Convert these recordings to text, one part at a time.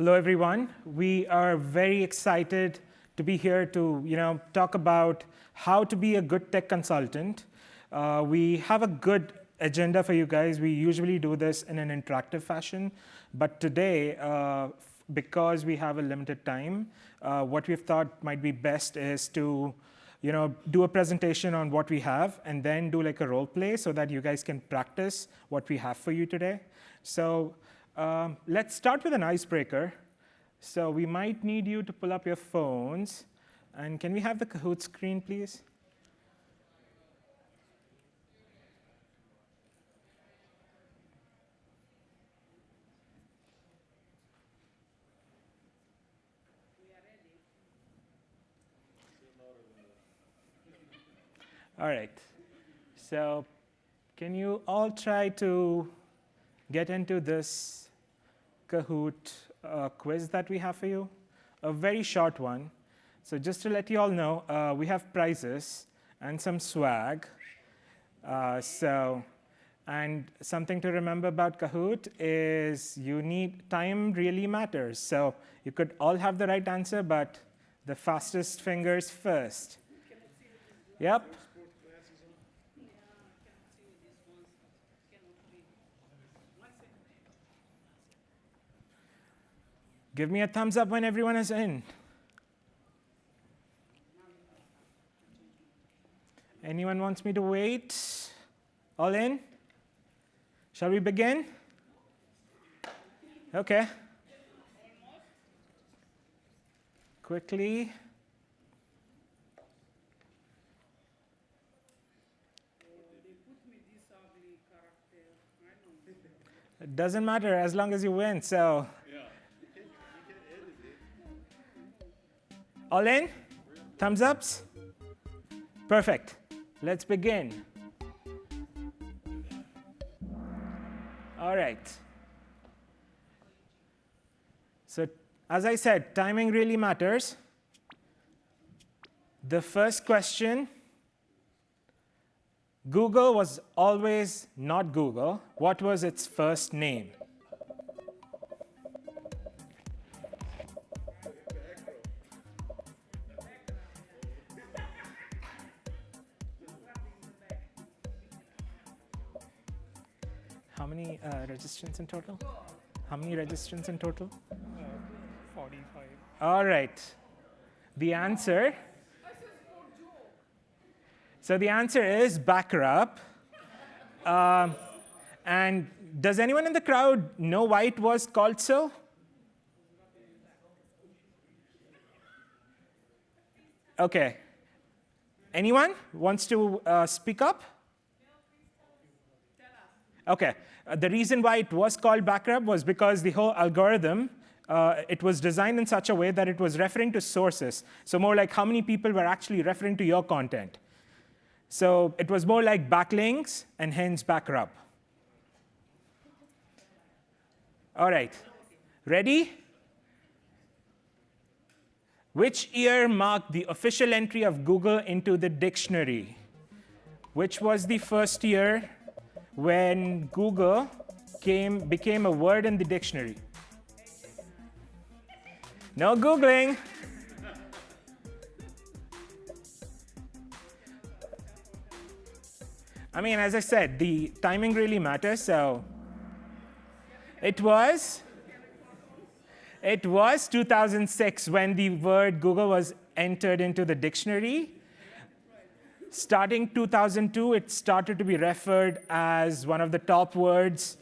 Hello, everyone. We are very excited to be here to talk about how to be a good tech consultant. We have a good agenda for you guys. We usually do this in an interactive fashion, but today, because we have a limited time, what we've thought might be best is to do a presentation on what we have and then do like a role play so that you guys can practice what we have for you today. So let's start with an icebreaker. So we might need you to pull up your phones. And can we have the Kahoot screen, please? All right. So can you all try to get into this Kahoot quiz that we have for you? A very short one. So just to let you all know, we have prizes and some swag. And something to remember about Kahoot is time really matters. So you could all have the right answer, but the fastest fingers first. Yep. Give me a thumbs up when everyone is in. Anyone wants me to wait? All in? Shall we begin? OK. Quickly. It doesn't matter as long as you win. So. All in? Thumbs ups? Perfect. Let's begin. All right. So as I said, timing really matters. The first question, Google was always not Google. What was its first name? How many registrants in total? How many registrants in total? 45. All right. The answer. So the answer is backup. And does anyone in the crowd know why it was called so? OK. Anyone wants to speak up? OK. The reason why it was called backup was because the whole algorithm, it was designed in such a way that it was referring to sources. So more like how many people were actually referring to your content. So it was more like backlinks, and hence backup. All right. Ready? Which year marked the official entry of Google into the dictionary? Which was the first year when Google became a word in the dictionary? No Googling. I mean, as I said, the timing really matters. So it was 2006 when the word Google was entered into the dictionary. Starting 2002, it started to be referred as one of the top words,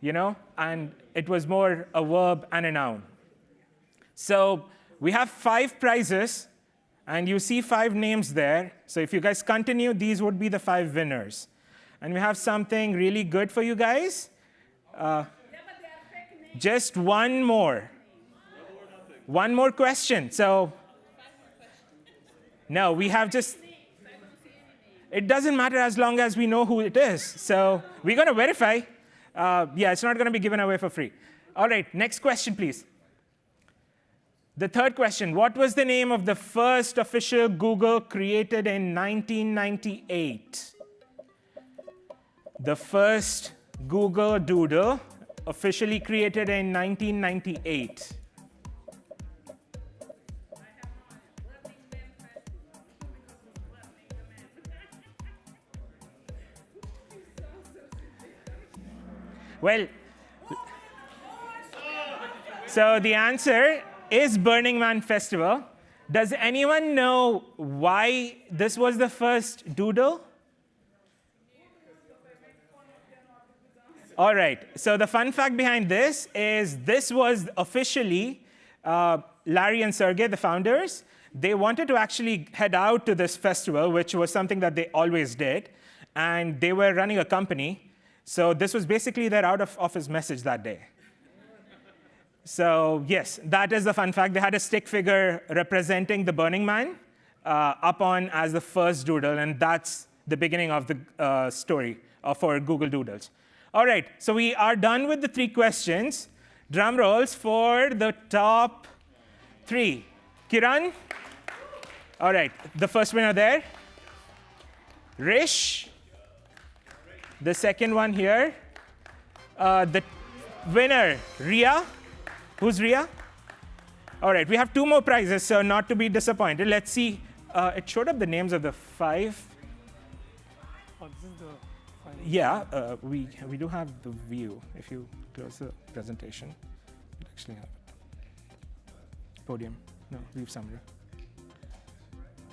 and it was more a verb and a noun. So we have 5 prizes, and you see 5 names there. So if you guys continue, these would be the 5 winners. And we have something really good for you guys. Just one more. One more question. So no, we have just. It doesn't matter as long as we know who it is. So we're going to verify. Yeah, it's not going to be given away for free. All right, next question, please. The third question, what was the name of the first official Google created in 1998? The first Google Doodle, officially created in 1998. Well, so the answer is Burning Man Festival. Does anyone know why this was the first doodle? All right, so the fun fact behind this is this was officially Larry and Sergey, the founders. They wanted to actually head out to this festival, which was something that they always did, and they were running a company. So this was basically their out-of-office message that day. So yes, that is the fun fact. They had a stick figure representing the Burning Man up on as the first doodle, and that's the beginning of the story for Google Doodles. All right, so we are done with the 3 questions. Drum rolls for the top 3. Kiran? All right, the first winner there. Rish? The second one here. The winner, Ria? Who's Ria? All right, we have 2 more prizes, so not to be disappointed. Let's see. It showed up the names of the 5. Oh, this is the final. Yeah, we do have the view. If you close the presentation, you actually have it. Podium. No, view summary.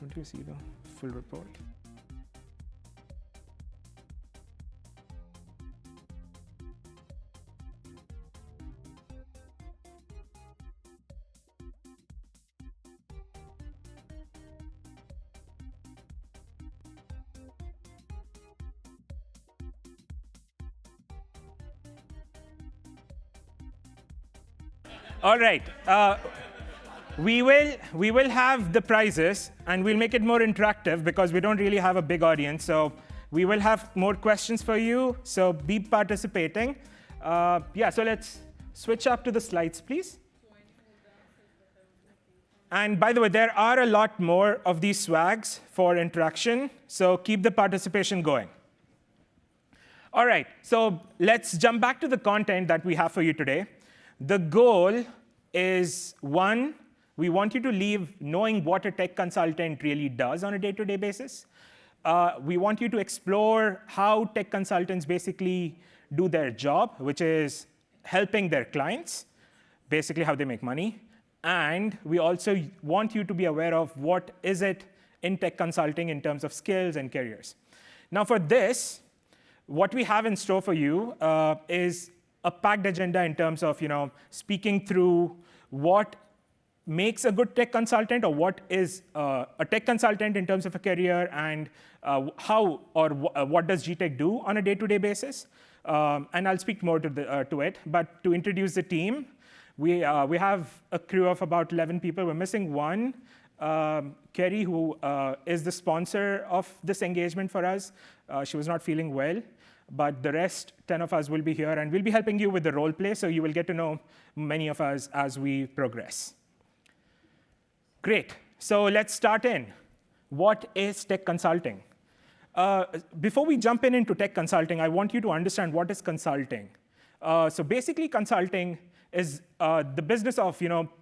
Don't you see the full report? All right. We will have the prizes, and we'll make it more interactive because we don't really have a big audience. So we will have more questions for you. So be participating. Yeah. So let's switch up to the slides, please. And by the way, there are a lot more of these swags for interaction. So keep the participation going. All right. So let's jump back to the content that we have for you today. The goal is, 1, we want you to leave knowing what a tech consultant really does on a day-to-day basis. We want you to explore how tech consultants basically do their job, which is helping their clients, basically how they make money. And we also want you to be aware of what is it in tech consulting in terms of skills and careers. Now for this, what we have in store for you is a packed agenda in terms of speaking through what makes a good tech consultant, or what is a tech consultant in terms of a career, and how or what does gTech do on a day-to-day basis. And I'll speak more to it. But to introduce the team, we have a crew of about 11 people. We're missing 1. Kerry, who is the sponsor of this engagement for us. She was not feeling well. But the rest, 10 of us, will be here, and we'll be helping you with the role play, so you will get to know many of us as we progress. Great. So let's start in. What is tech consulting? Before we jump into tech consulting, I want you to understand what is consulting. So basically, consulting is the business of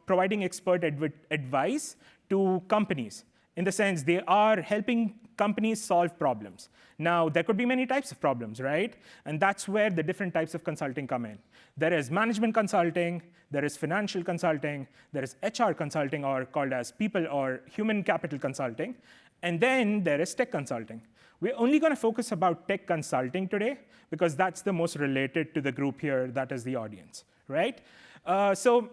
providing expert advice to companies. In the sense, they are helping companies solve problems. Now, there could be many types of problems, right? And that's where the different types of consulting come in. There is management consulting, there is financial consulting, there is HR consulting, or called as people or human capital consulting, and then there is tech consulting. We're only going to focus about tech consulting today because that's the most related to the group here, that is the audience, right? So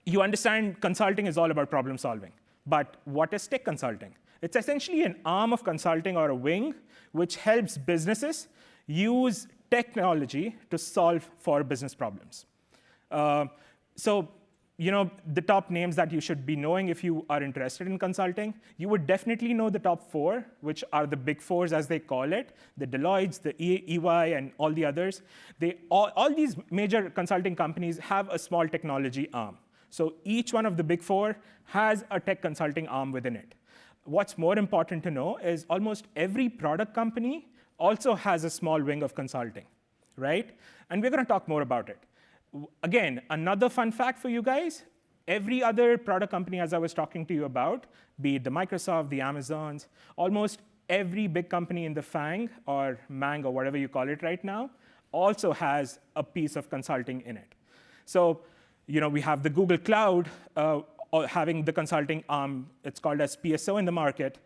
you understand consulting is all about problem solving. But what is tech consulting? It's essentially an arm of consulting, or a wing, which helps businesses use technology to solve for business problems. So the top names that you should be knowing if you are interested in consulting, you would definitely know the top 4, which are the big 4s, as they call it, the Deloittes, the EY, and all the others. All these major consulting companies have a small technology arm. So each one of the big 4 has a tech consulting arm within it. What's more important to know is almost every product company also has a small wing of consulting, right? And we're going to talk more about it. Again, another fun fact for you guys, every other product company, as I was talking to you about, be it the Microsoft, the Amazons, almost every big company in the FANG or MANG or whatever you call it right now, also has a piece of consulting in it. So, we have the Google Cloud having the consulting arm. It's called as PSO in the market,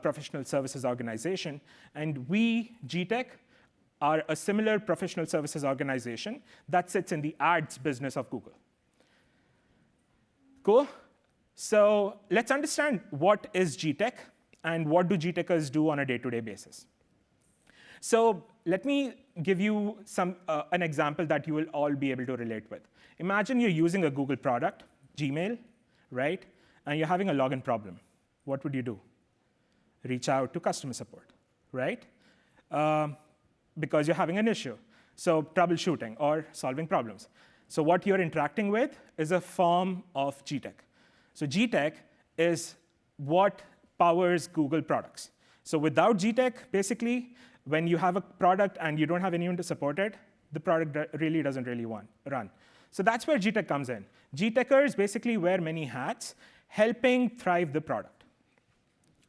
Professional Services Organization. And we, gTech, are a similar professional services organization that sits in the ads business of Google. Cool? So let's understand what is gTech and what do gTechers do on a day-to-day basis. So let me give you an example that you will all be able to relate with. Imagine you're using a Google product, Gmail, right? And you're having a login problem. What would you do? Reach out to customer support, right? Because you're having an issue. So troubleshooting or solving problems. So what you're interacting with is a form of gTech. So gTech is what powers Google products. So without gTech, basically, when you have a product and you don't have anyone to support it, the product really doesn't run. So that's where gTech comes in. gTechers basically wear many hats, helping thrive the product.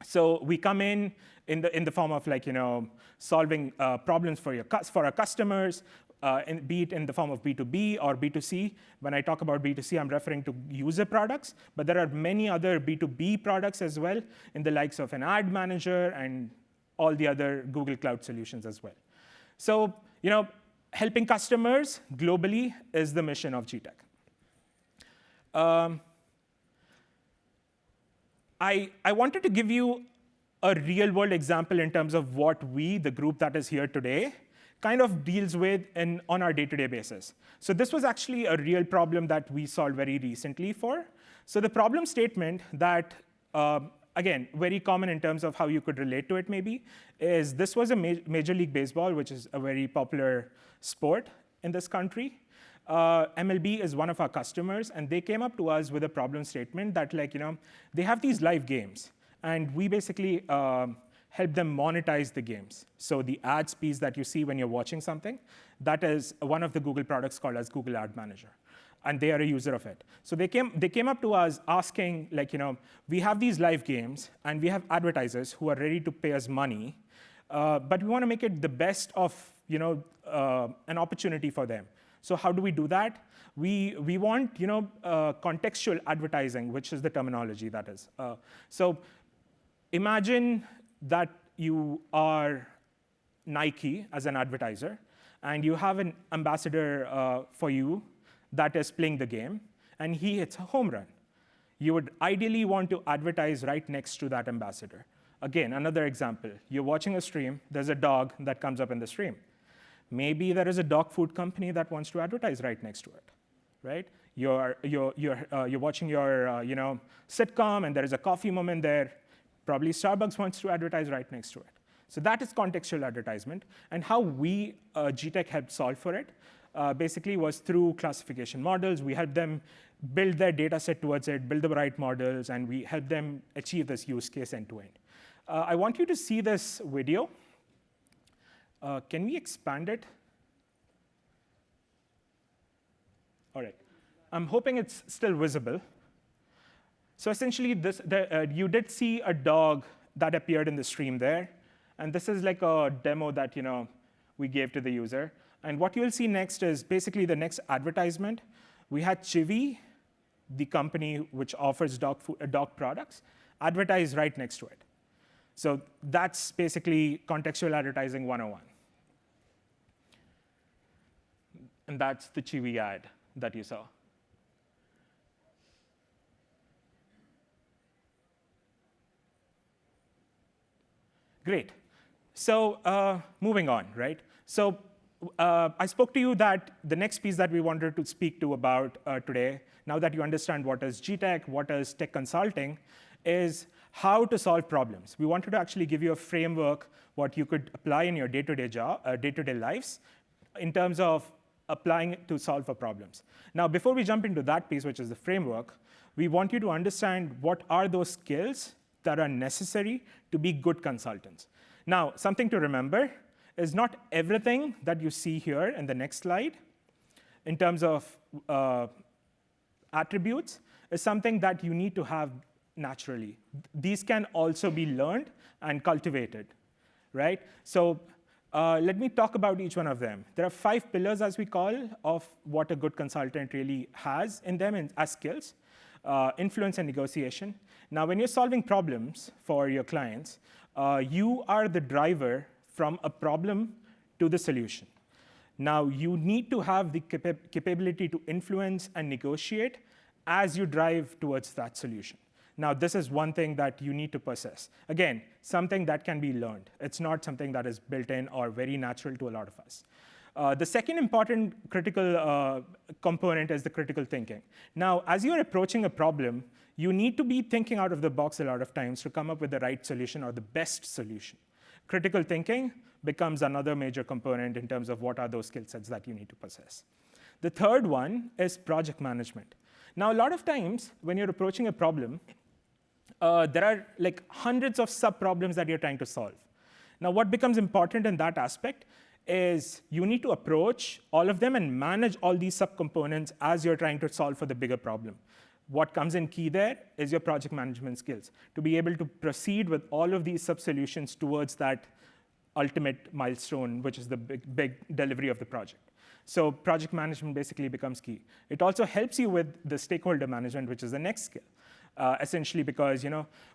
So we come in the form of solving problems for our customers, be it in the form of B2B or B2C. When I talk about B2C, I'm referring to user products, but there are many other B2B products as well, in the likes of an ad manager and all the other Google Cloud solutions as well. So, helping customers globally is the mission of gTech. I wanted to give you a real-world example in terms of what we, the group that is here today, kind of deals with on our day-to-day basis. So this was actually a real problem that we solved very recently for. So the problem statement that, again, very common in terms of how you could relate to it maybe, is this was a Major League Baseball, which is a very popular sport in this country. MLB is one of our customers, and they came up to us with a problem statement that, they have these live games, and we basically help them monetize the games. So the ads piece that you see when you're watching something, that is one of the Google products called as Google Ad Manager, and they are a user of it. So they came up to us asking, we have these live games, and we have advertisers who are ready to pay us money, but we want to make it the best of an opportunity for them. So how do we do that? We want contextual advertising, which is the terminology that is. So imagine that you are Nike as an advertiser, and you have an ambassador for you that is playing the game, and he hits a home run. You would ideally want to advertise right next to that ambassador. Again, another example. You're watching a stream. There's a dog that comes up in the stream. Maybe there is a dog food company that wants to advertise right next to it, right? You're watching your sitcom, and there is a coffee moment there. Probably Starbucks wants to advertise right next to it. So that is contextual advertisement. And how we, gTech, helped solve for it basically was through classification models. We helped them build their data set towards it, build the right models, and we helped them achieve this use case end to end. I want you to see this video. Can we expand it? All right. I'm hoping it's still visible. So essentially, you did see a dog that appeared in the stream there. And this is like a demo that we gave to the user. And what you'll see next is basically the next advertisement. We had Chivi, the company which offers dog products, advertise right next to it. So that's basically contextual advertising 101. And that's the Chivi ad that you saw. Great. So moving on, right? So I spoke to you that the next piece that we wanted to speak to about today, now that you understand what is gTech, what is tech consulting, is how to solve problems. We wanted to actually give you a framework, what you could apply in your day-to-day lives in terms of applying it to solve for problems. Now, before we jump into that piece, which is the framework, we want you to understand what are those skills that are necessary to be good consultants. Now, something to remember is not everything that you see here in the next slide in terms of attributes is something that you need to have naturally. These can also be learned and cultivated, right? So Let me talk about each one of them. There are 5 pillars, as we call, of what a good consultant really has in them as skills. Influence and negotiation. Now, when you're solving problems for your clients, you are the driver from a problem to the solution. Now, you need to have the capability to influence and negotiate as you drive towards that solution. Now, this is one thing that you need to possess. Again, something that can be learned. It's not something that is built in or very natural to a lot of us. The second important critical component is the critical thinking. Now, as you're approaching a problem, you need to be thinking out of the box a lot of times to come up with the right solution or the best solution. Critical thinking becomes another major component in terms of what are those skill sets that you need to possess. The third one is project management. Now, a lot of times when you're approaching a problem, there are like hundreds of sub-problems that you're trying to solve. Now, what becomes important in that aspect is you need to approach all of them and manage all these subcomponents as you're trying to solve for the bigger problem. What comes in key there is your project management skills, to be able to proceed with all of these sub-solutions towards that ultimate milestone, which is the big delivery of the project. So project management basically becomes key. It also helps you with the stakeholder management, which is the next skill. Essentially because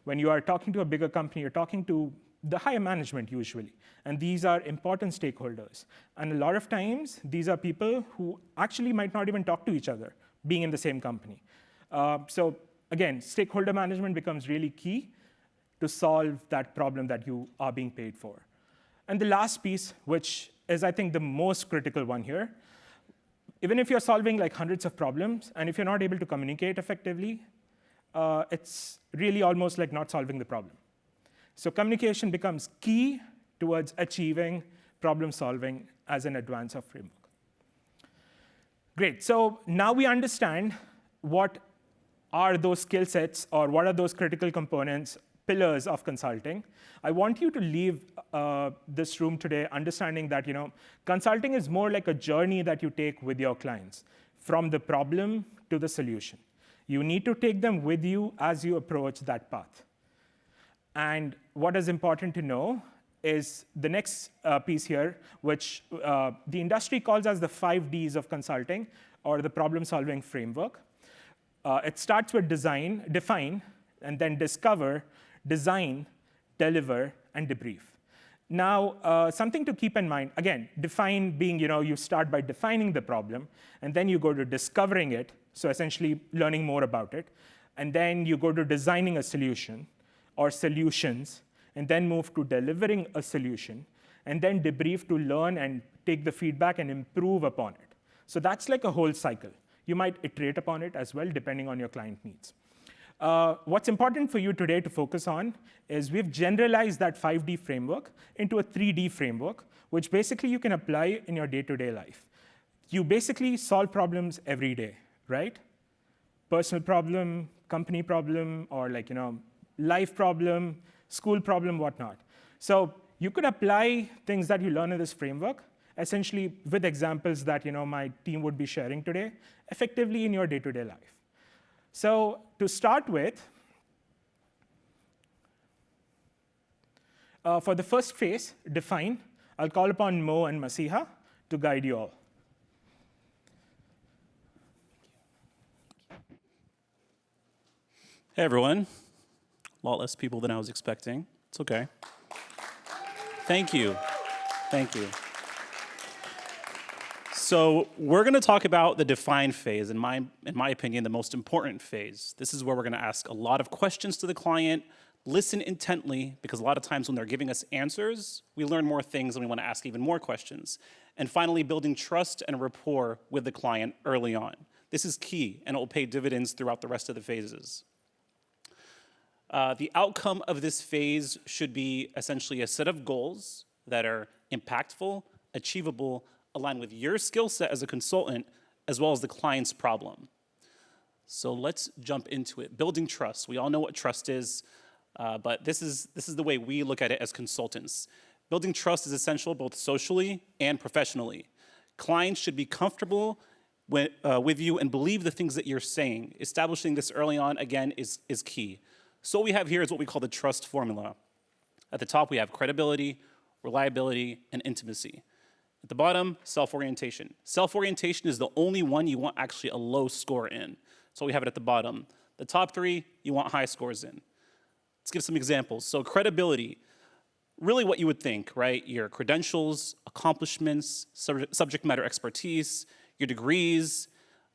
when you are talking to a bigger company, you're talking to the higher management usually. And these are important stakeholders. And a lot of times, these are people who actually might not even talk to each other, being in the same company. So again, stakeholder management becomes really key to solve that problem that you are being paid for. And the last piece, which is, I think, the most critical one here, even if you're solving like hundreds of problems, and if you're not able to communicate effectively, it's really almost like not solving the problem. So communication becomes key towards achieving problem solving as an advance of framework. Great, so now we understand what are those skill sets or what are those critical components, pillars of consulting. I want you to leave this room today understanding that consulting is more like a journey that you take with your clients, from the problem to the solution. You need to take them with you as you approach that path. And what is important to know is the next piece here, which the industry calls as the 5 Ds of consulting, or the problem-solving framework. It starts with define, and then discover, design, deliver, and debrief. Now, something to keep in mind, again, define being, you start by defining the problem, and then you go to discovering it, so essentially learning more about it, and then you go to designing a solution or solutions, and then move to delivering a solution, and then debrief to learn and take the feedback and improve upon it. So that's like a whole cycle. You might iterate upon it as well, depending on your client needs. What's important for you today to focus on is we've generalized that 5D framework into a 3D framework, which basically you can apply in your day-to-day life. You basically solve problems every day, right? Personal problem, company problem, or life problem, school problem, whatnot. So you could apply things that you learn in this framework, essentially with examples that my team would be sharing today, effectively in your day-to-day life. So to start with, for the first phase, define, I'll call upon Mo and Masiha to guide you all. Hey, everyone. A lot less people than I was expecting. It's OK. Thank you. Thank you. So we're going to talk about the define phase, in my opinion, the most important phase. This is where we're going to ask a lot of questions to the client, listen intently, because a lot of times when they're giving us answers, we learn more things and we want to ask even more questions. And finally, building trust and rapport with the client early on. This is key, and it will pay dividends throughout the rest of the phases. The outcome of this phase should be essentially a set of goals that are impactful, achievable, aligned with your skill set as a consultant, as well as the client's problem. So let's jump into it. Building trust. We all know what trust is, but this is the way we look at it as consultants. Building trust is essential both socially and professionally. Clients should be comfortable with you and believe the things that you're saying. Establishing this early on, again, is key. So what we have here is what we call the trust formula. At the top, we have credibility, reliability, and intimacy. At the bottom, self-orientation. Self-orientation is the only one you want actually a low score in. So we have it at the bottom. The top three, you want high scores in. Let's give some examples. So credibility, really what you would think, right? Your credentials, accomplishments, subject matter expertise, your degrees,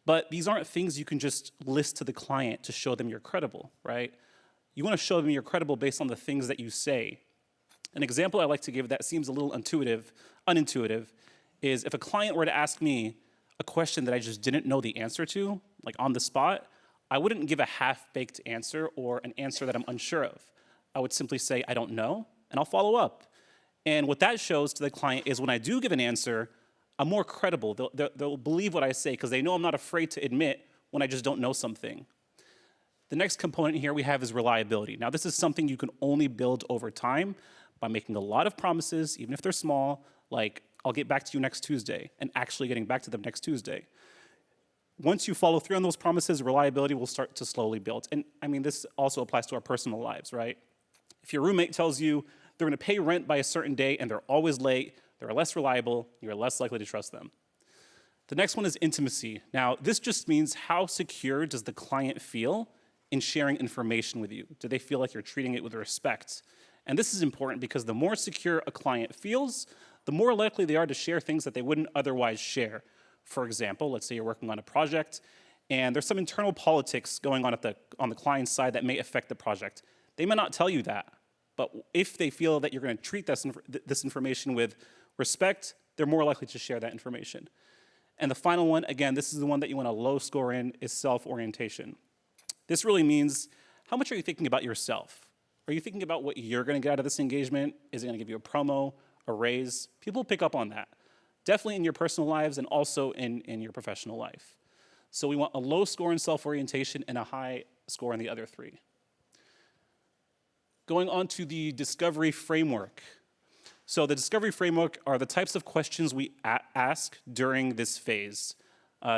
but these aren't things you can just list to the client to show them you're credible, right? You want to show them you're credible based on the things that you say. An example I like to give that seems a little unintuitive, is if a client were to ask me a question that I just didn't know the answer to, like on the spot, I wouldn't give a half-baked answer or an answer that I'm unsure of. I would simply say, I don't know, and I'll follow up. And what that shows to the client is when I do give an answer, I'm more credible. They'll believe what I say because they know I'm not afraid to admit when I just don't know something. The next component here we have is reliability. Now, this is something you can only build over time by making a lot of promises, even if they're small, like, I'll get back to you next Tuesday, and actually getting back to them next Tuesday. Once you follow through on those promises, reliability will start to slowly build. And I mean, this also applies to our personal lives, right? If your roommate tells you they're gonna pay rent by a certain day and they're always late, they're less reliable, you're less likely to trust them. The next one is intimacy. Now, this just means how secure does the client feel in sharing information with you? Do they feel like you're treating it with respect? And this is important because the more secure a client feels, the more likely they are to share things that they wouldn't otherwise share. For example, let's say you're working on a project and there's some internal politics going on on the client's side that may affect the project. They may not tell you that, but if they feel that you're going to treat this information with respect, they're more likely to share that information. And the final one, again, this is the one that you want a low score in, is self-orientation. This really means, how much are you thinking about yourself? Are you thinking about what you're going to get out of this engagement? Is it going to give you a promo, a raise? People pick up on that. Definitely in your personal lives and also in your professional life. So we want a low score in self-orientation and a high score in the other three. Going on to the discovery framework. So the discovery framework are the types of questions we ask during this phase.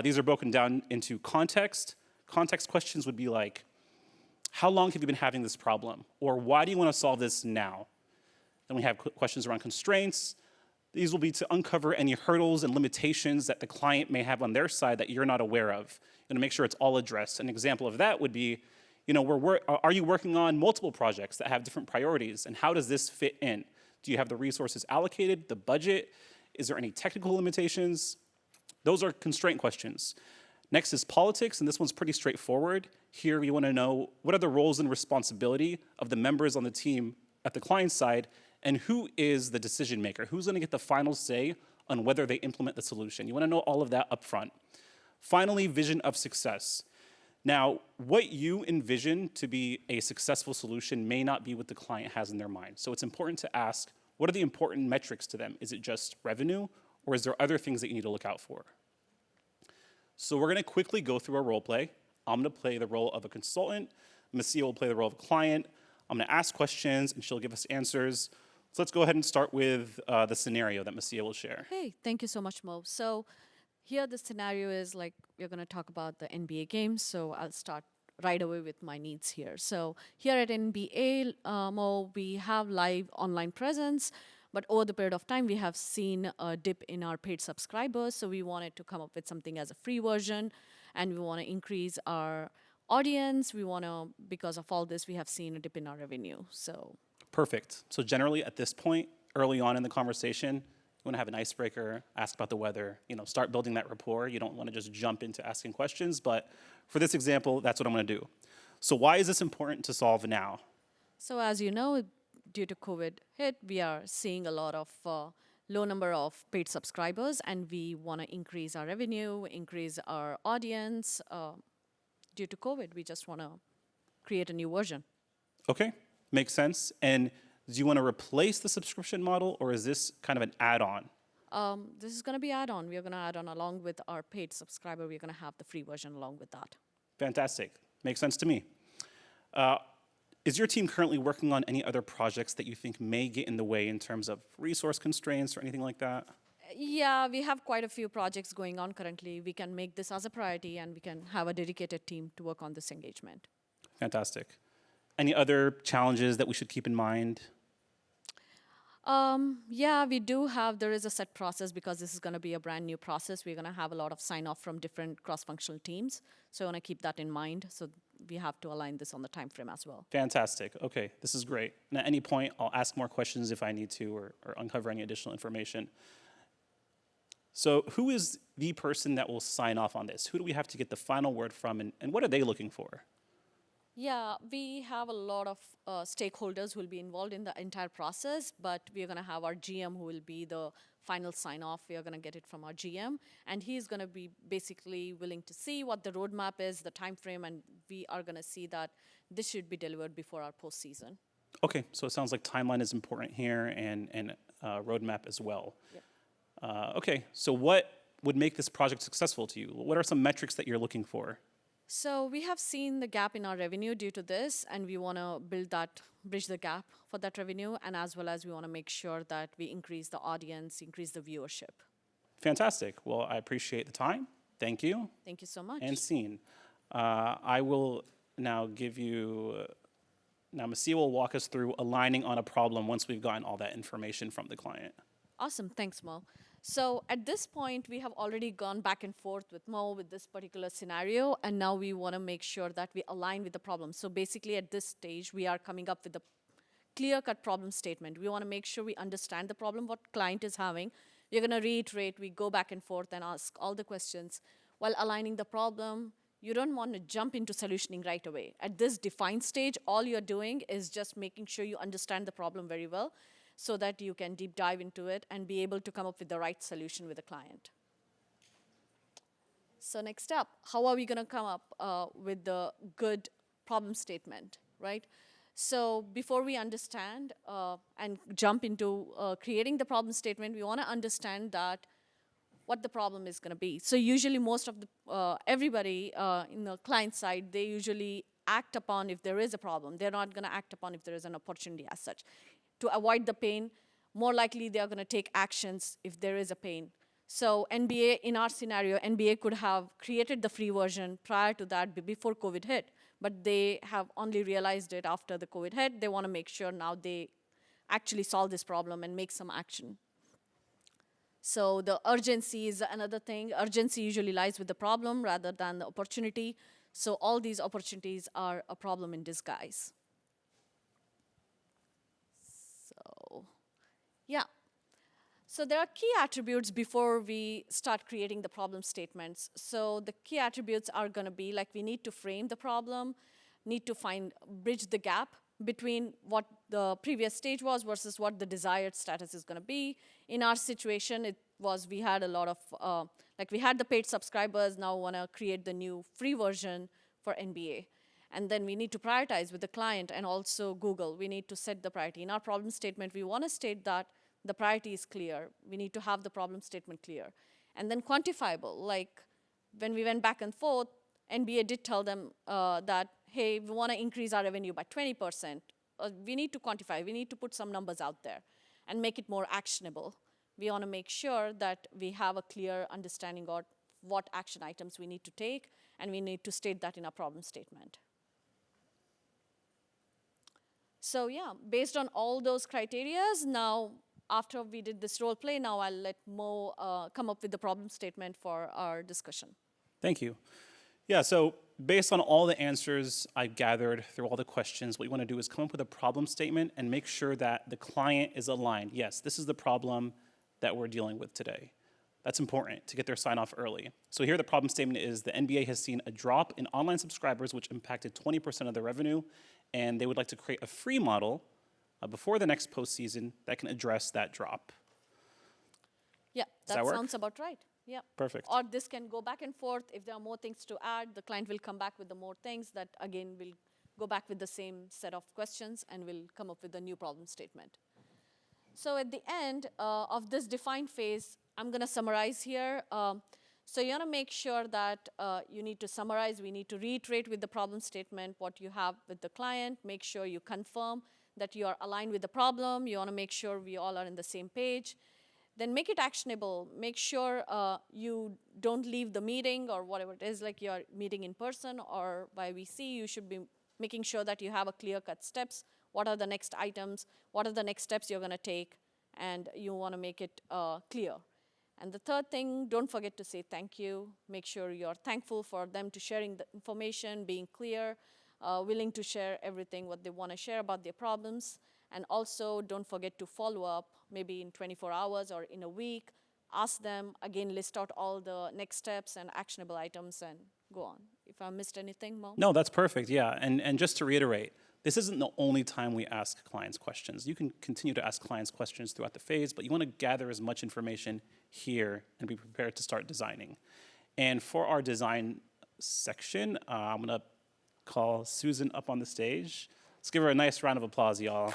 These are broken down into context. Context questions would be like, how long have you been having this problem? Or why do you want to solve this now? Then we have questions around constraints. These will be to uncover any hurdles and limitations that the client may have on their side that you're not aware of, and to make sure it's all addressed. An example of that would be, are you working on multiple projects that have different priorities, and how does this fit in? Do you have the resources allocated, the budget? Is there any technical limitations? Those are constraint questions. Next is politics, and this one's pretty straightforward. Here we want to know what are the roles and responsibility of the members on the team at the client side, and who is the decision maker? Who's going to get the final say on whether they implement the solution? You want to know all of that up front. Finally, vision of success. Now, what you envision to be a successful solution may not be what the client has in their mind. So it's important to ask, what are the important metrics to them? Is it just revenue, or is there other things that you need to look out for? So we're going to quickly go through a role play. I'm going to play the role of a consultant. Messia will play the role of a client. I'm going to ask questions, and she'll give us answers. So let's go ahead and start with the scenario that Messia will share. Hey, thank you so much, Mo. So here the scenario is like, we're going to talk about the NBA games. So I'll start right away with my needs here. So here at NBA, Mo, we have live online presence. But over the period of time, we have seen a dip in our paid subscribers. So we wanted to come up with something as a free version. And we want to increase our audience. Because of all this, we have seen a dip in our revenue. So Perfect. So generally at this point, early on in the conversation, you want to have an icebreaker, ask about the weather, start building that rapport. You don't want to just jump into asking questions, but for this example, that's what I'm going to do. So why is this important to solve now? So as you know, due to COVID hit, we are seeing a lot of low number of paid subscribers, and we want to increase our revenue, increase our audience. Due to COVID, we just want to create a new version. Okay, makes sense. And do you want to replace the subscription model, or is this kind of an add-on? This is going to be add-on. We are going to add on along with our paid subscriber. We're going to have the free version along with that. Fantastic. Makes sense to me. Is your team currently working on any other projects that you think may get in the way in terms of resource constraints or anything like that? Yeah, we have quite a few projects going on currently. We can make this as a priority, and we can have a dedicated team to work on this engagement. Fantastic. Any other challenges that we should keep in mind? Yeah, we do have, there is a set process because this is going to be a brand new process. We're going to have a lot of sign off from different cross-functional teams. So I want to keep that in mind. So we have to align this on the time frame as well. Fantastic. Okay, this is great. And at any point, I'll ask more questions if I need to or uncover any additional information. So who is the person that will sign off on this? Who do we have to get the final word from, and what are they looking for? Yeah, we have a lot of stakeholders who will be involved in the entire process, but we're going to have our GM who will be the final sign off. We are going to get it from our GM, and he's going to be basically willing to see what the roadmap is, the time frame, and we are going to see that this should be delivered before our postseason. Okay, so it sounds like timeline is important here and roadmap as well. Yep. Okay, so what would make this project successful to you? What are some metrics that you're looking for? So we have seen the gap in our revenue due to this, and we want to bridge the gap for that revenue, and as well as we want to make sure that we increase the audience, increase the viewership. Fantastic. Well, I appreciate the time. Thank you. Thank you so much. And scene. I will now give you, now Masia will walk us through aligning on a problem once we've gotten all that information from the client. Awesome, thanks, Mo. So at this point, we have already gone back and forth with Mo with this particular scenario, and now we want to make sure that we align with the problem. So basically, at this stage, we are coming up with a clear-cut problem statement. We want to make sure we understand the problem, what client is having. We're going to reiterate, we go back and forth and ask all the questions. While aligning the problem, you don't want to jump into solutioning right away. At this defined stage, all you're doing is just making sure you understand the problem very well, so that you can deep dive into it and be able to come up with the right solution with the client. So next up, how are we going to come up with the good problem statement, right? So before we understand and jump into creating the problem statement, we want to understand that what the problem is going to be. So usually most of the, everybody in the client side, they usually act upon if there is a problem. They're not going to act upon if there is an opportunity as such. To avoid the pain, more likely they are going to take actions if there is a pain. So NBA, in our scenario, NBA could have created the free version prior to that, before COVID hit, but they have only realized it after the COVID hit. They want to make sure now they actually solve this problem and make some action. So the urgency is another thing. Urgency usually lies with the problem rather than the opportunity. So all these opportunities are a problem in disguise. So, yeah. So there are key attributes before we start creating the problem statements. So the key attributes are going to be like we need to frame the problem, need to bridge the gap between what the previous stage was versus what the desired status is going to be. In our situation, it was we had a lot of, like we had the paid subscribers, now want to create the new free version for NBA. And then we need to prioritize with the client and also Google. We need to set the priority. In our problem statement, we want to state that the priority is clear. We need to have the problem statement clear. And then quantifiable, like when we went back and forth, NBA did tell them that, hey, we want to increase our revenue by 20%. We need to quantify. We need to put some numbers out there and make it more actionable. We want to make sure that we have a clear understanding of what action items we need to take, and we need to state that in our problem statement. So yeah, based on all those criterias, now after we did this role play, now I'll let Mo come up with the problem statement for our discussion. Thank you. Yeah, so based on all the answers I've gathered through all the questions, what you want to do is come up with a problem statement and make sure that the client is aligned. Yes, this is the problem that we're dealing with today. That's important to get their sign off early. So here the problem statement is the NBA has seen a drop in online subscribers, which impacted 20% of their revenue, and they would like to create a free model before the next postseason that can address that drop. Yeah, Does that that work? sounds about right. Yeah. Perfect. Or this can go back and forth. If there are more things to add, the client will come back with the more things that, again, will go back with the same set of questions and will come up with a new problem statement. So at the end of this defined phase, I'm going to summarize here. So you want to make sure that you need to summarize. We need to reiterate with the problem statement what you have with the client. Make sure you confirm that you are aligned with the problem. You want to make sure we all are on the same page. Then make it actionable. Make sure you don't leave the meeting or whatever it is, like you're meeting in person or by VC. You should be making sure that you have a clear-cut steps. What are the next items? What are the next steps you're going to take? and you want to make it clear. And the third thing, don't forget to say thank you. Make sure you're thankful for them to sharing the information, being clear, willing to share everything what they want to share about their problems. And also, don't forget to follow up, maybe in 24 hours or in a week. Ask them, again, list out all the next steps and actionable items and go on. If I missed anything, Mo? No, that's perfect, yeah. And just to reiterate, this isn't the only time we ask clients questions. You can continue to ask clients questions throughout the phase, but you want to gather as much information here and be prepared to start designing. And for our design section, I'm going to call Susan up on the stage. Let's give her a nice round of applause, y'all.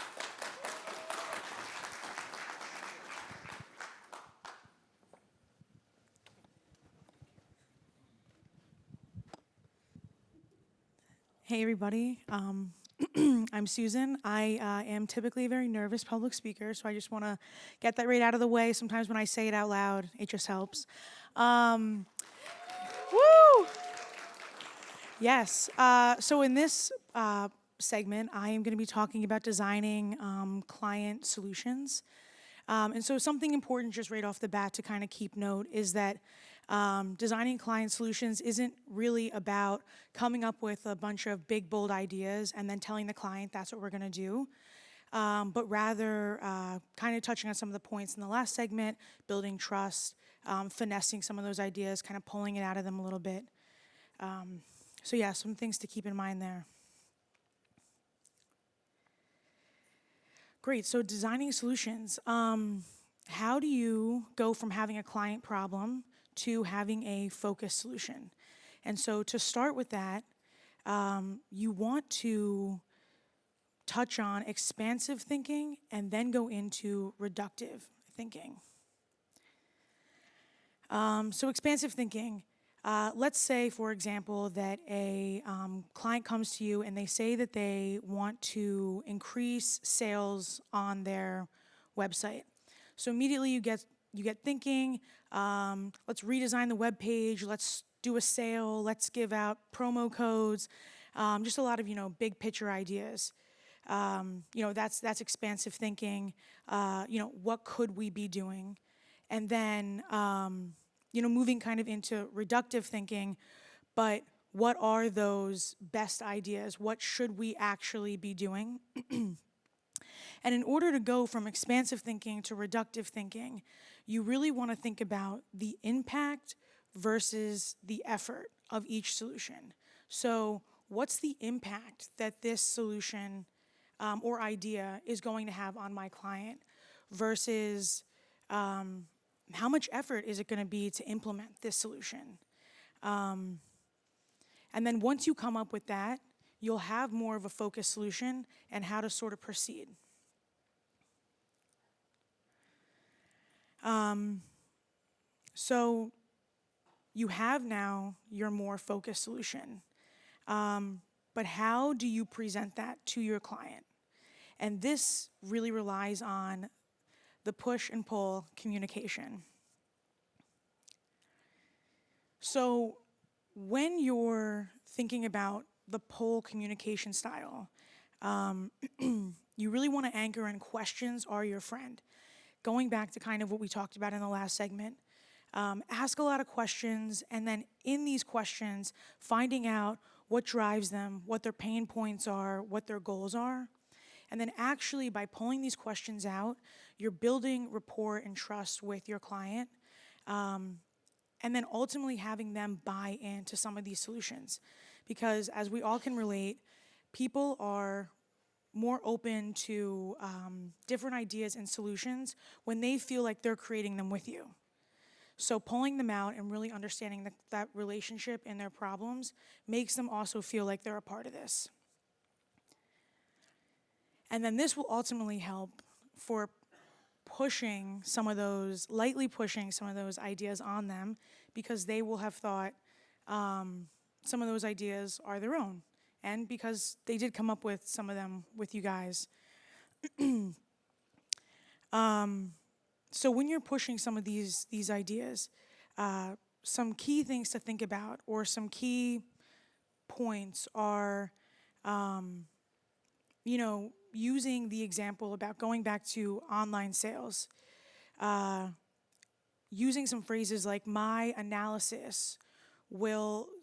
Hey, everybody. I'm Susan. I am typically a very nervous public speaker, so I just want to get that right out of the way. Sometimes when I say it out loud, it just helps. Woo! Yes. So in this segment, I am going to be talking about designing client solutions. And so something important just right off the bat to kind of keep note is that designing client solutions isn't really about coming up with a bunch of big, bold ideas and then telling the client that's what we're going to do, but rather kind of touching on some of the points in the last segment, building trust, finessing some of those ideas, kind of pulling it out of them a little bit. So yeah, some things to keep in mind there. Great, so designing solutions. How do you go from having a client problem to having a focused solution? And so to start with that, you want to touch on expansive thinking and then go into reductive thinking. So expansive thinking, let's say, for example, that a client comes to you and they say that they want to increase sales on their website. So immediately you get thinking, let's redesign the web page, let's do a sale, let's give out promo codes, just a lot of big picture ideas. That's expansive thinking. What could we be doing? And then moving kind of into reductive thinking, but what are those best ideas? What should we actually be doing? And in order to go from expansive thinking to reductive thinking, you really want to think about the impact versus the effort of each solution. So what's the impact that this solution or idea is going to have on my client versus how much effort is it going to be to implement this solution? And then once you come up with that, you'll have more of a focused solution and how to sort of proceed. So you have now your more focused solution, but how do you present that to your client? And this really relies on the push and pull communication. So when you're thinking about the pull communication style, you really want to anchor in questions are your friend. Going back to kind of what we talked about in the last segment, ask a lot of questions, and then in these questions, finding out what drives them, what their pain points are, what their goals are. And then actually by pulling these questions out, you're building rapport and trust with your client, and then ultimately having them buy into some of these solutions. Because as we all can relate, people are more open to different ideas and solutions when they feel like they're creating them with you. So pulling them out and really understanding that relationship and their problems makes them also feel like they're a part of this. And then this will ultimately help for lightly pushing some of those ideas on them, because they will have thought some of those ideas are their own. And because they did come up with some of them with you guys. So when you're pushing some of these ideas, some key things to think about, or some key points are using the example about going back to online sales, using some phrases like my analysis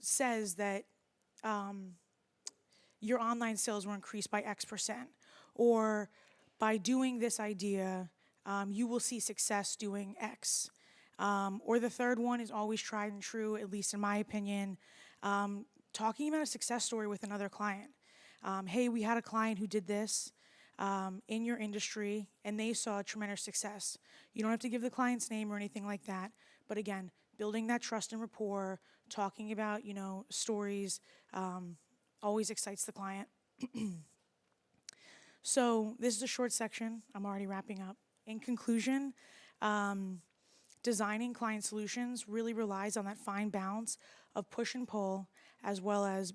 says that your online sales were increased by X%, or by doing this idea, you will see success doing X. Or the third one is always tried and true, at least in my opinion, talking about a success story with another client. Hey, we had a client who did this in your industry, and they saw tremendous success. You don't have to give the client's name or anything like that, but again, building that trust and rapport, talking about, stories, always excites the client. So this is a short section. I'm already wrapping up. In conclusion, designing client solutions really relies on that fine balance of push and pull, as well as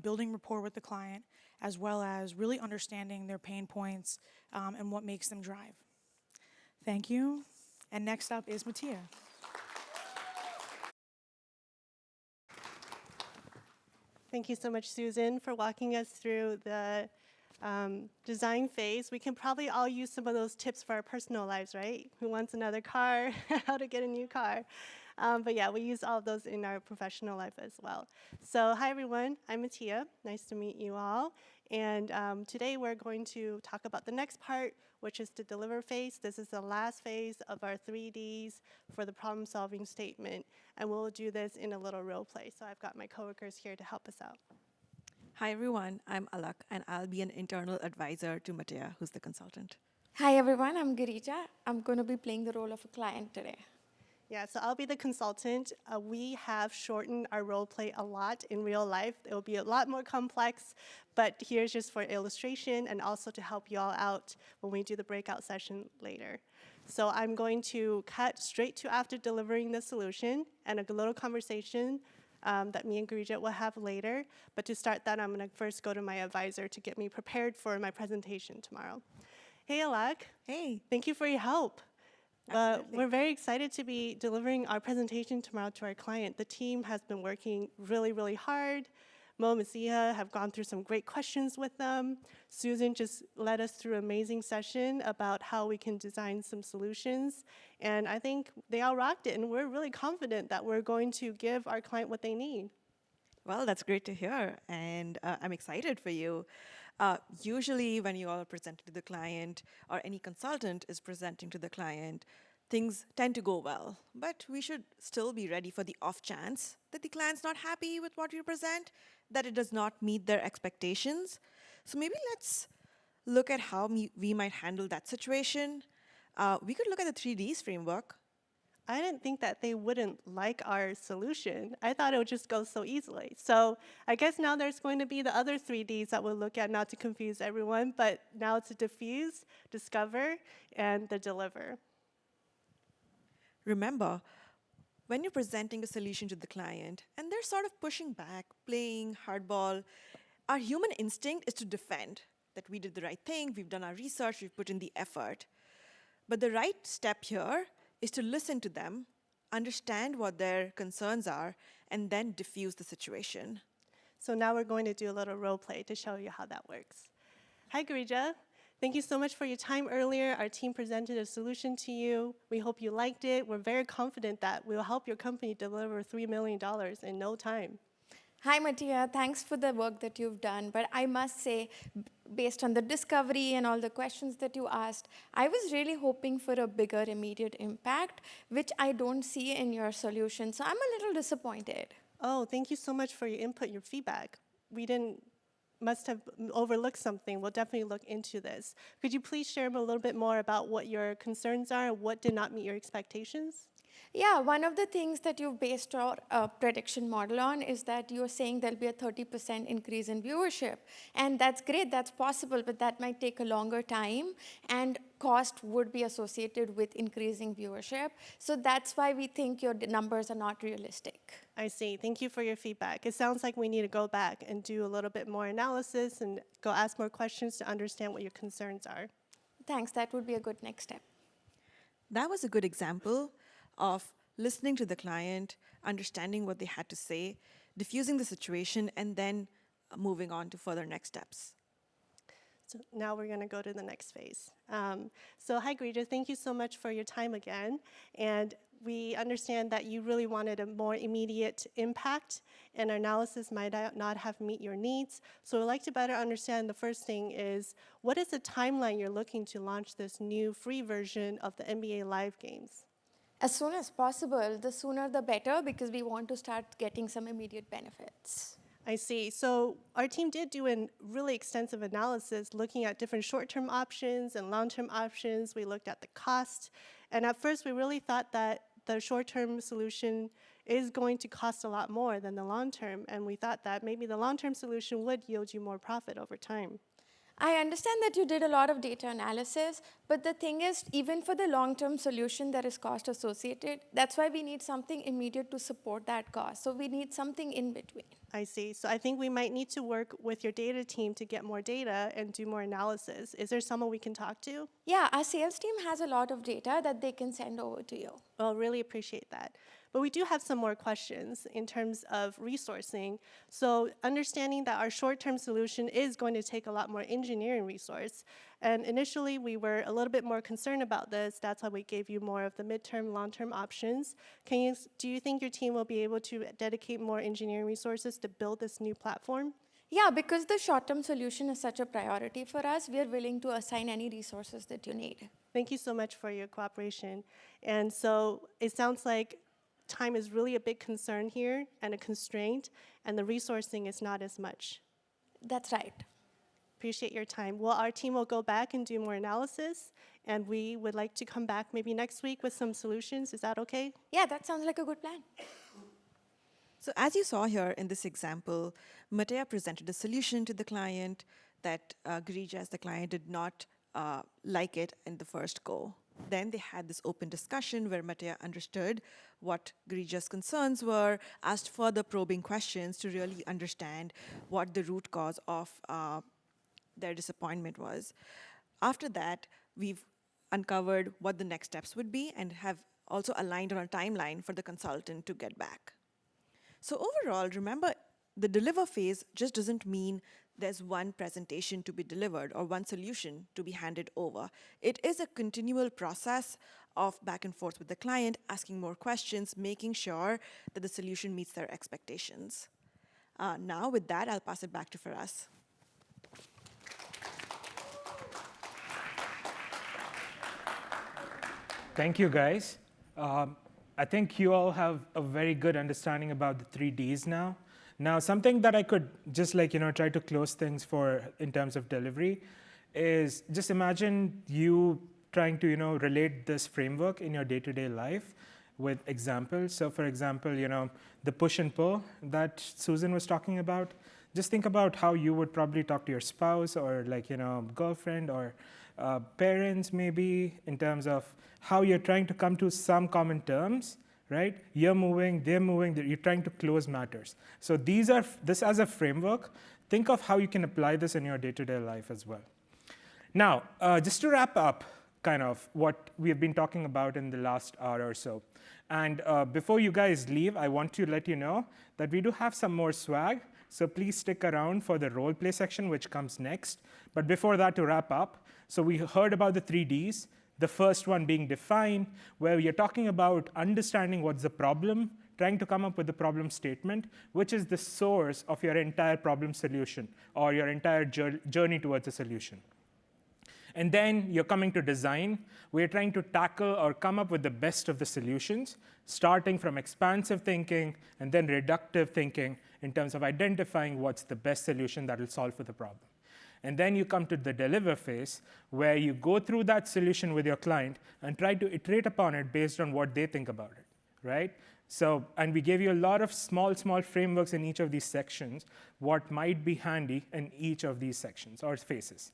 building rapport with the client, as well as really understanding their pain points and what makes them drive. Thank you. And next up is Mattia. Thank you so much, Susan, for walking us through the design phase. We can probably all use some of those tips for our personal lives, right? Who wants another car? How to get a new car? But yeah, we use all of those in our professional life as well. So hi, everyone. I'm Mattia. Nice to meet you all. And today we're going to talk about the next part, which is the deliver phase. This is the last phase of our 3Ds for the problem-solving statement. And we'll do this in a little role play. So I've got my coworkers here to help us out. Hi everyone, I'm Alak and I'll be an internal advisor to Mattia, who's the consultant. Hi everyone, I'm Girija. I'm going to be playing the role of a client today. Yeah, so I'll be the consultant. We have shortened our role play a lot in real life. It will be a lot more complex, but here's just for illustration and also to help you all out when we do the breakout session later. So I'm going to cut straight to after delivering the solution and a little conversation that me and Girija will have later. But to start that, I'm going to first go to my advisor to get me prepared for my presentation tomorrow. Hey, Alak. Hey. Thank you for your help. We're very excited to be delivering our presentation tomorrow to our client. The team has been working really, really hard. Mo and Zia have gone through some great questions with them. Susan just led us through an amazing session about how we can design some solutions. And I think they all rocked it, and we're really confident that we're going to give our client what they need. Well, that's great to hear, and I'm excited for you. Usually when you all are presenting to the client, or any consultant is presenting to the client, things tend to go well. But we should still be ready for the off chance that the client's not happy with what you present, that it does not meet their expectations. So maybe let's look at how we might handle that situation. We could look at the 3Ds framework. I didn't think that they wouldn't like our solution. I thought it would just go so easily. So I guess now there's going to be the other 3Ds that we'll look at, not to confuse everyone, but now it's a diffuse, discover, and the deliver. Remember, when you're presenting a solution to the client and they're sort of pushing back, playing hardball, our human instinct is to defend that we did the right thing, we've done our research, we've put in the effort. But the right step here is to listen to them, understand what their concerns are, and then diffuse the situation. So now we're going to do a little role play to show you how that works. Hi, Girija. Thank you so much for your time earlier. Our team presented a solution to you. We hope you liked it. We're very confident that we will help your company deliver $3 million in no time. Hi Mattia, thanks for the work that you've done. But I must say, based on the discovery and all the questions that you asked, I was really hoping for a bigger immediate impact, which I don't see in your solution. So I'm a little disappointed. Oh, thank you so much for your input, your feedback. Must have overlooked something. We'll definitely look into this. Could you please share a little bit more about what your concerns are and what did not meet your expectations? Yeah, one of the things that you've based our prediction model on is that you're saying there'll be a 30% increase in viewership. And that's great, that's possible, but that might take a longer time, and cost would be associated with increasing viewership. So that's why we think your numbers are not realistic. I see. Thank you for your feedback. It sounds like we need to go back and do a little bit more analysis and go ask more questions to understand what your concerns are. Thanks, that would be a good next step. That was a good example of listening to the client, understanding what they had to say, diffusing the situation, and then moving on to further next steps. passed. Now we're going to go to the next phase. So hi, Grija. Thank you so much for your time again. And we understand that you really wanted a more immediate impact, and our analysis might not have met your needs. So we'd like to better understand, the first thing is, what is the timeline you're looking to launch this new free version of the NBA Live games? As soon as possible, the sooner the better, because we want to start getting some immediate benefits. I see. So our team did do a really extensive analysis looking at different short-term options and long-term options. We looked at the cost. And at first, we really thought that the short-term solution is going to cost a lot more than the long-term. And we thought that maybe the long-term solution would yield you more profit over time. I understand that you did a lot of data analysis, but the thing is, even for the long-term solution, there is cost associated. That's why we need something immediate to support that cost. So we need something in between. I see. So I think we might need to work with your data team to get more data and do more analysis. Is there someone we can talk to? Yeah, our sales team has a lot of data that they can send over to you. Well, really appreciate that. But we do have some more questions in terms of resourcing. So understanding that our short-term solution is going to take a lot more engineering resource. And initially, we were a little bit more concerned about this. That's why we gave you more of the midterm, long-term options. Do you think your team will be able to dedicate more engineering resources to build this new platform? Yeah, because the short-term solution is such a priority for us, we are willing to assign any resources that you need. Thank you so much for your cooperation. And so it sounds like time is really a big concern here and a constraint, and the resourcing is not as much. That's right. Appreciate your time. Well, our team will go back and do more analysis, and we would like to come back maybe next week with some solutions. Is that okay? Yeah, that sounds like a good plan. So as you saw here in this example, Matea presented a solution to the client that Grija, as the client, did not like it in the first go. Then they had this open discussion where Matea understood what Grija's concerns were, asked further probing questions to really understand what the root cause of their disappointment was. After that, we've uncovered what the next steps would be and have also aligned on a timeline for the consultant to get back. So overall, remember, the deliver phase just doesn't mean there's one presentation to be delivered or one solution to be handed over. It is a continual process of back and forth with the client, asking more questions, making sure that the solution meets their expectations. Now with that, I'll pass it back to Faraz. Thank you, guys. I think you all have a very good understanding about the 3Ds now. Now, something that I could just try to close things for in terms of delivery is just imagine you trying to, relate this framework in your day-to-day life with examples. So for example, the push and pull that Susan was talking about, just think about how you would probably talk to your spouse or girlfriend or parents maybe in terms of how you're trying to come to some common terms, right? You're moving, they're moving, you're trying to close matters. So this as a framework, think of how you can apply this in your day-to-day life as well. Now, just to wrap up kind of what we have been talking about in the last hour or so. And before you guys leave, I want to let you know that we do have some more swag. So please stick around for the role play section, which comes next. But before that, to wrap up, so we heard about the 3Ds. The first one being define, where you're talking about understanding what's the problem, trying to come up with the problem statement, which is the source of your entire problem solution or your entire journey towards a solution. And then you're coming to design. We're trying to tackle or come up with the best of the solutions, starting from expansive thinking and then reductive thinking in terms of identifying what's the best solution that will solve for the problem. And then you come to the deliver phase, where you go through that solution with your client and try to iterate upon it based on what they think about it, right? So, and we gave you a lot of small frameworks in each of these sections, what might be handy in each of these sections or phases.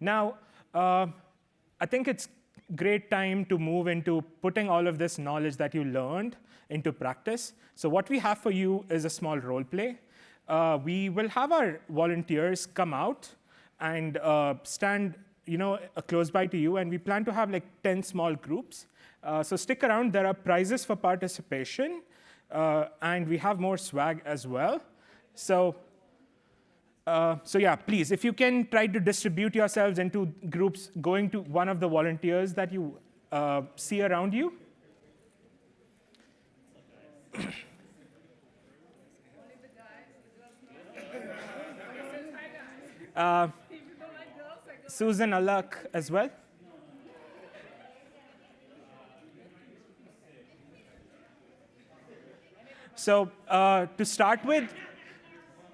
Now, I think it's great time to move into putting all of this knowledge that you learned into practice. So what we have for you is a small role play. We will have our volunteers come out and stand close by to you, and we plan to have 10 small groups. So stick around. There are prizes for participation, and we have more swag as well. So So yeah, please, if you can try to distribute yourselves into groups going to one of the volunteers that you see around you. Susan Alak as well. So to start with,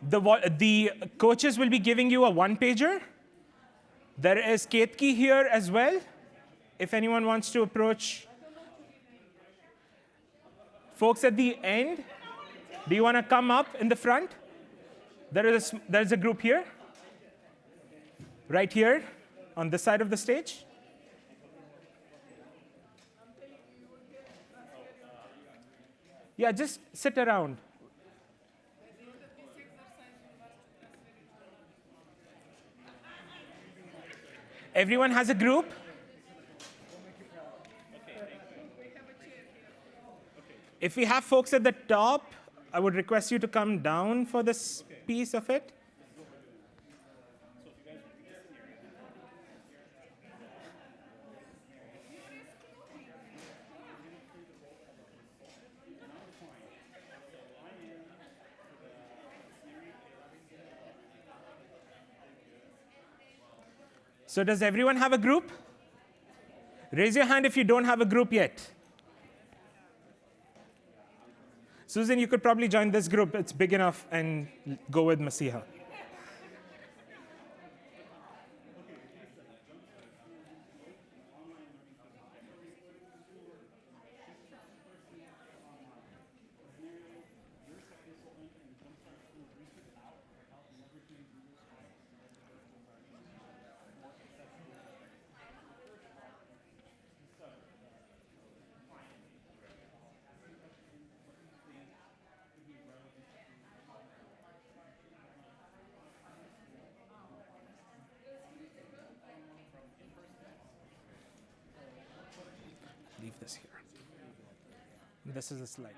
the coaches will be giving you a one-pager. There is Ketki here as well, if anyone wants to approach. Folks at the end, do you want to come up in the front? There's a group here, right here, on this side of the stage. Yeah, just sit around. Everyone has a group? If we have folks at the top, I would request you to come down for this piece of it. So does everyone have a group? Raise your hand if you don't have a group yet. Susan, you could probably join this group. It's big enough, and go with Masiha. Leave this here. This is a slide.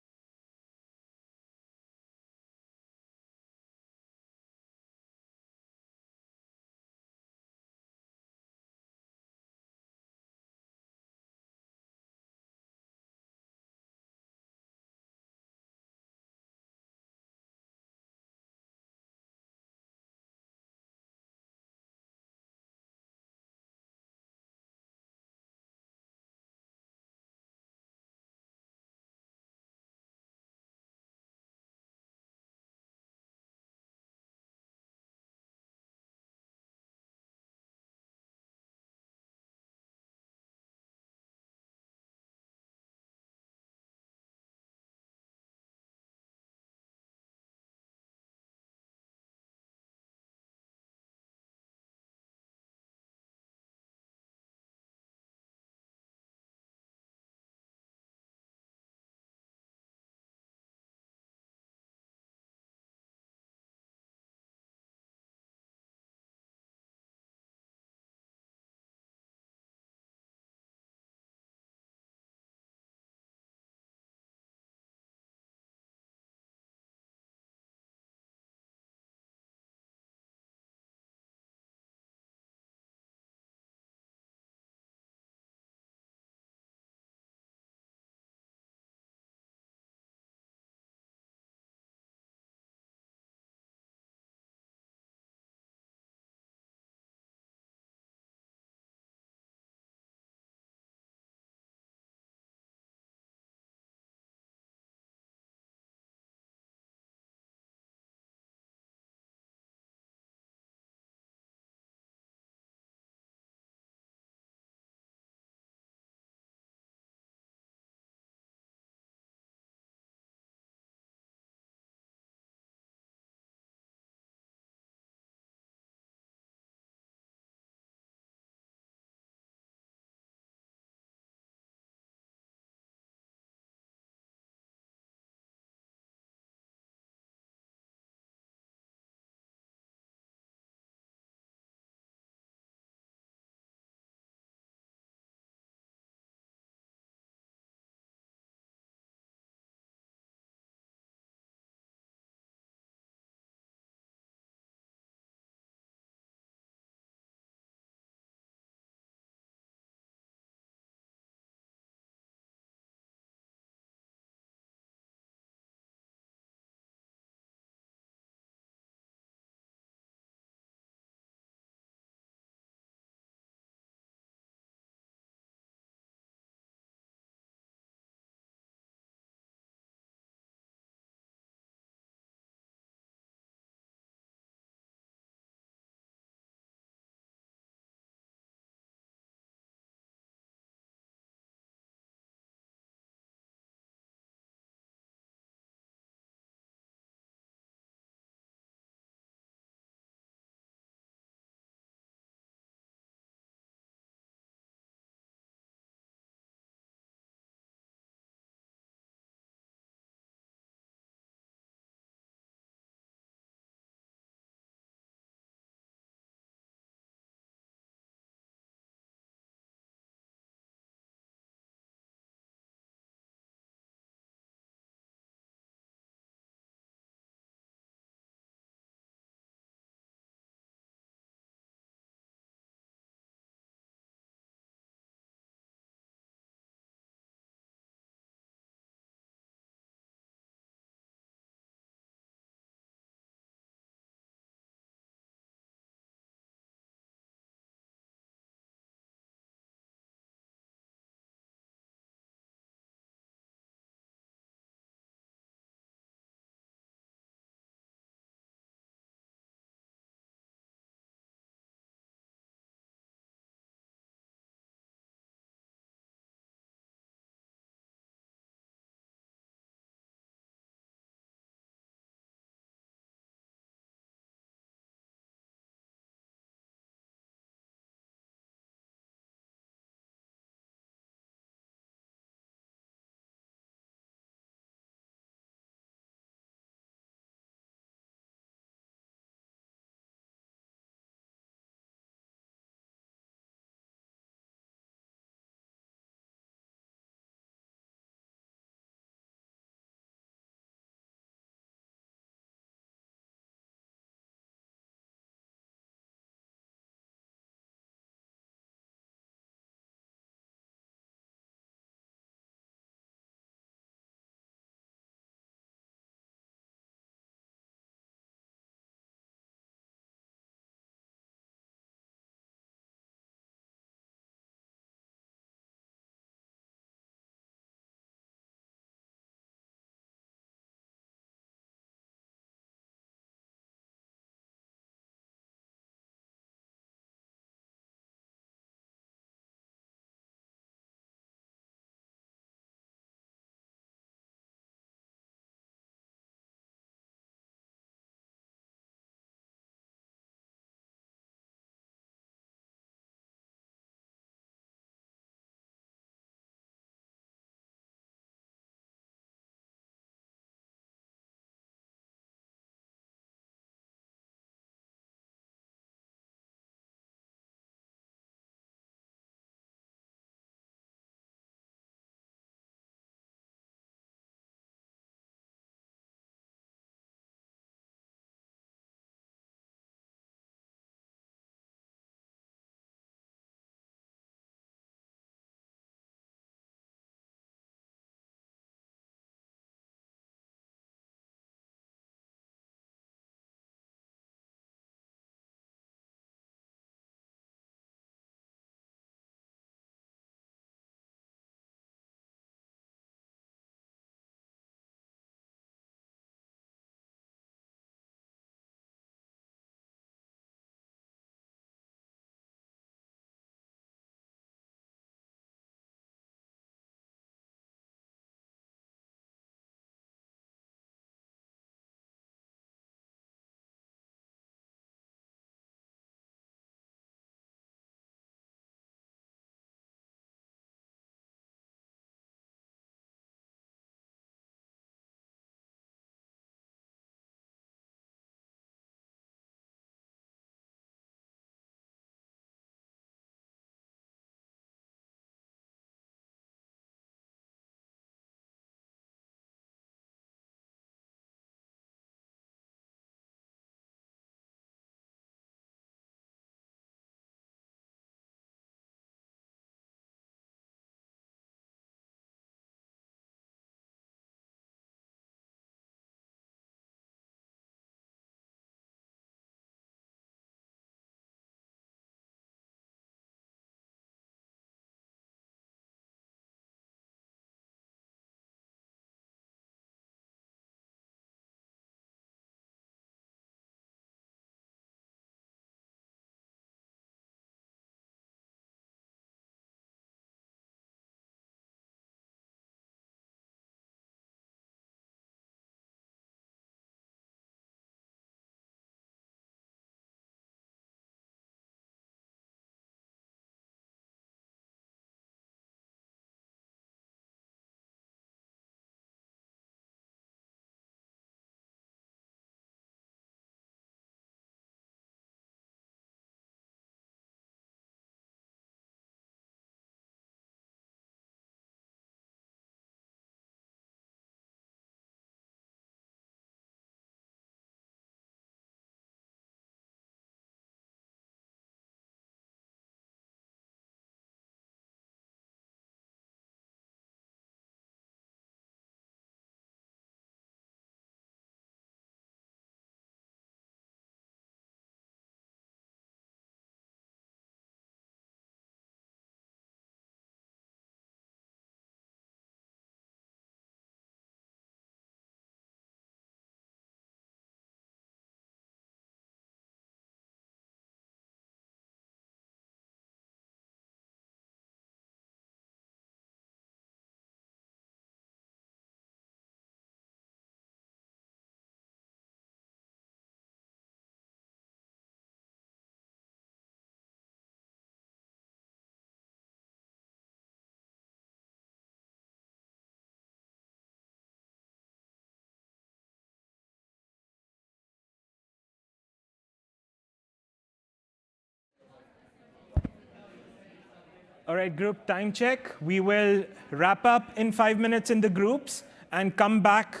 All right, group time check. We will wrap up in 5 minutes in the groups and come back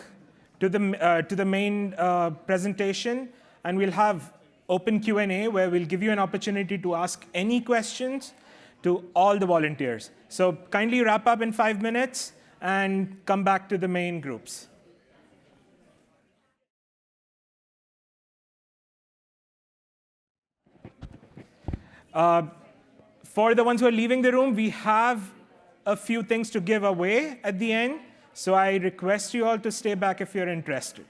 to the main presentation, and we'll have open Q&A where we'll give you an opportunity to ask any questions to all the volunteers. So kindly wrap up in 5 minutes and come back to the main groups. For the ones who are leaving the room, we have a few things to give away at the end. So I request you all to stay back if you're interested.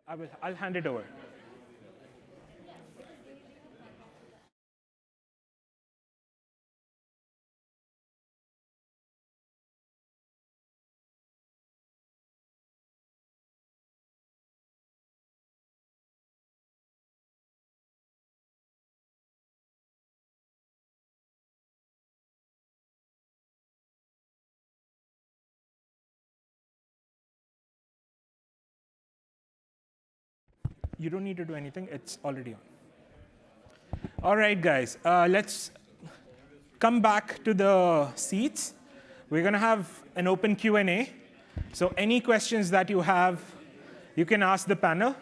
I'll hand it over. You don't need to do anything. It's already on. All right, guys. Let's come back to the seats. We're going to have an open Q&A. So any questions that you have, you can ask the panel.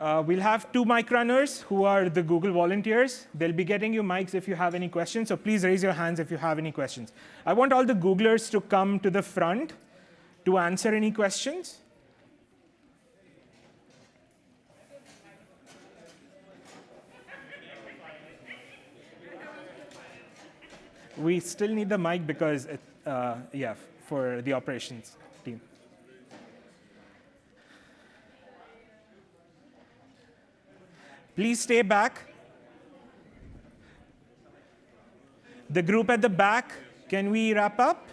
We'll have 2 mic runners who are the Google volunteers. They'll be getting you mics if you have any questions. So please raise your hands if you have any questions. I want all the Googlers to come to the front to answer any questions. We still need the mic because, yeah, for the operations team. Please stay back. The group at the back, can we wrap up?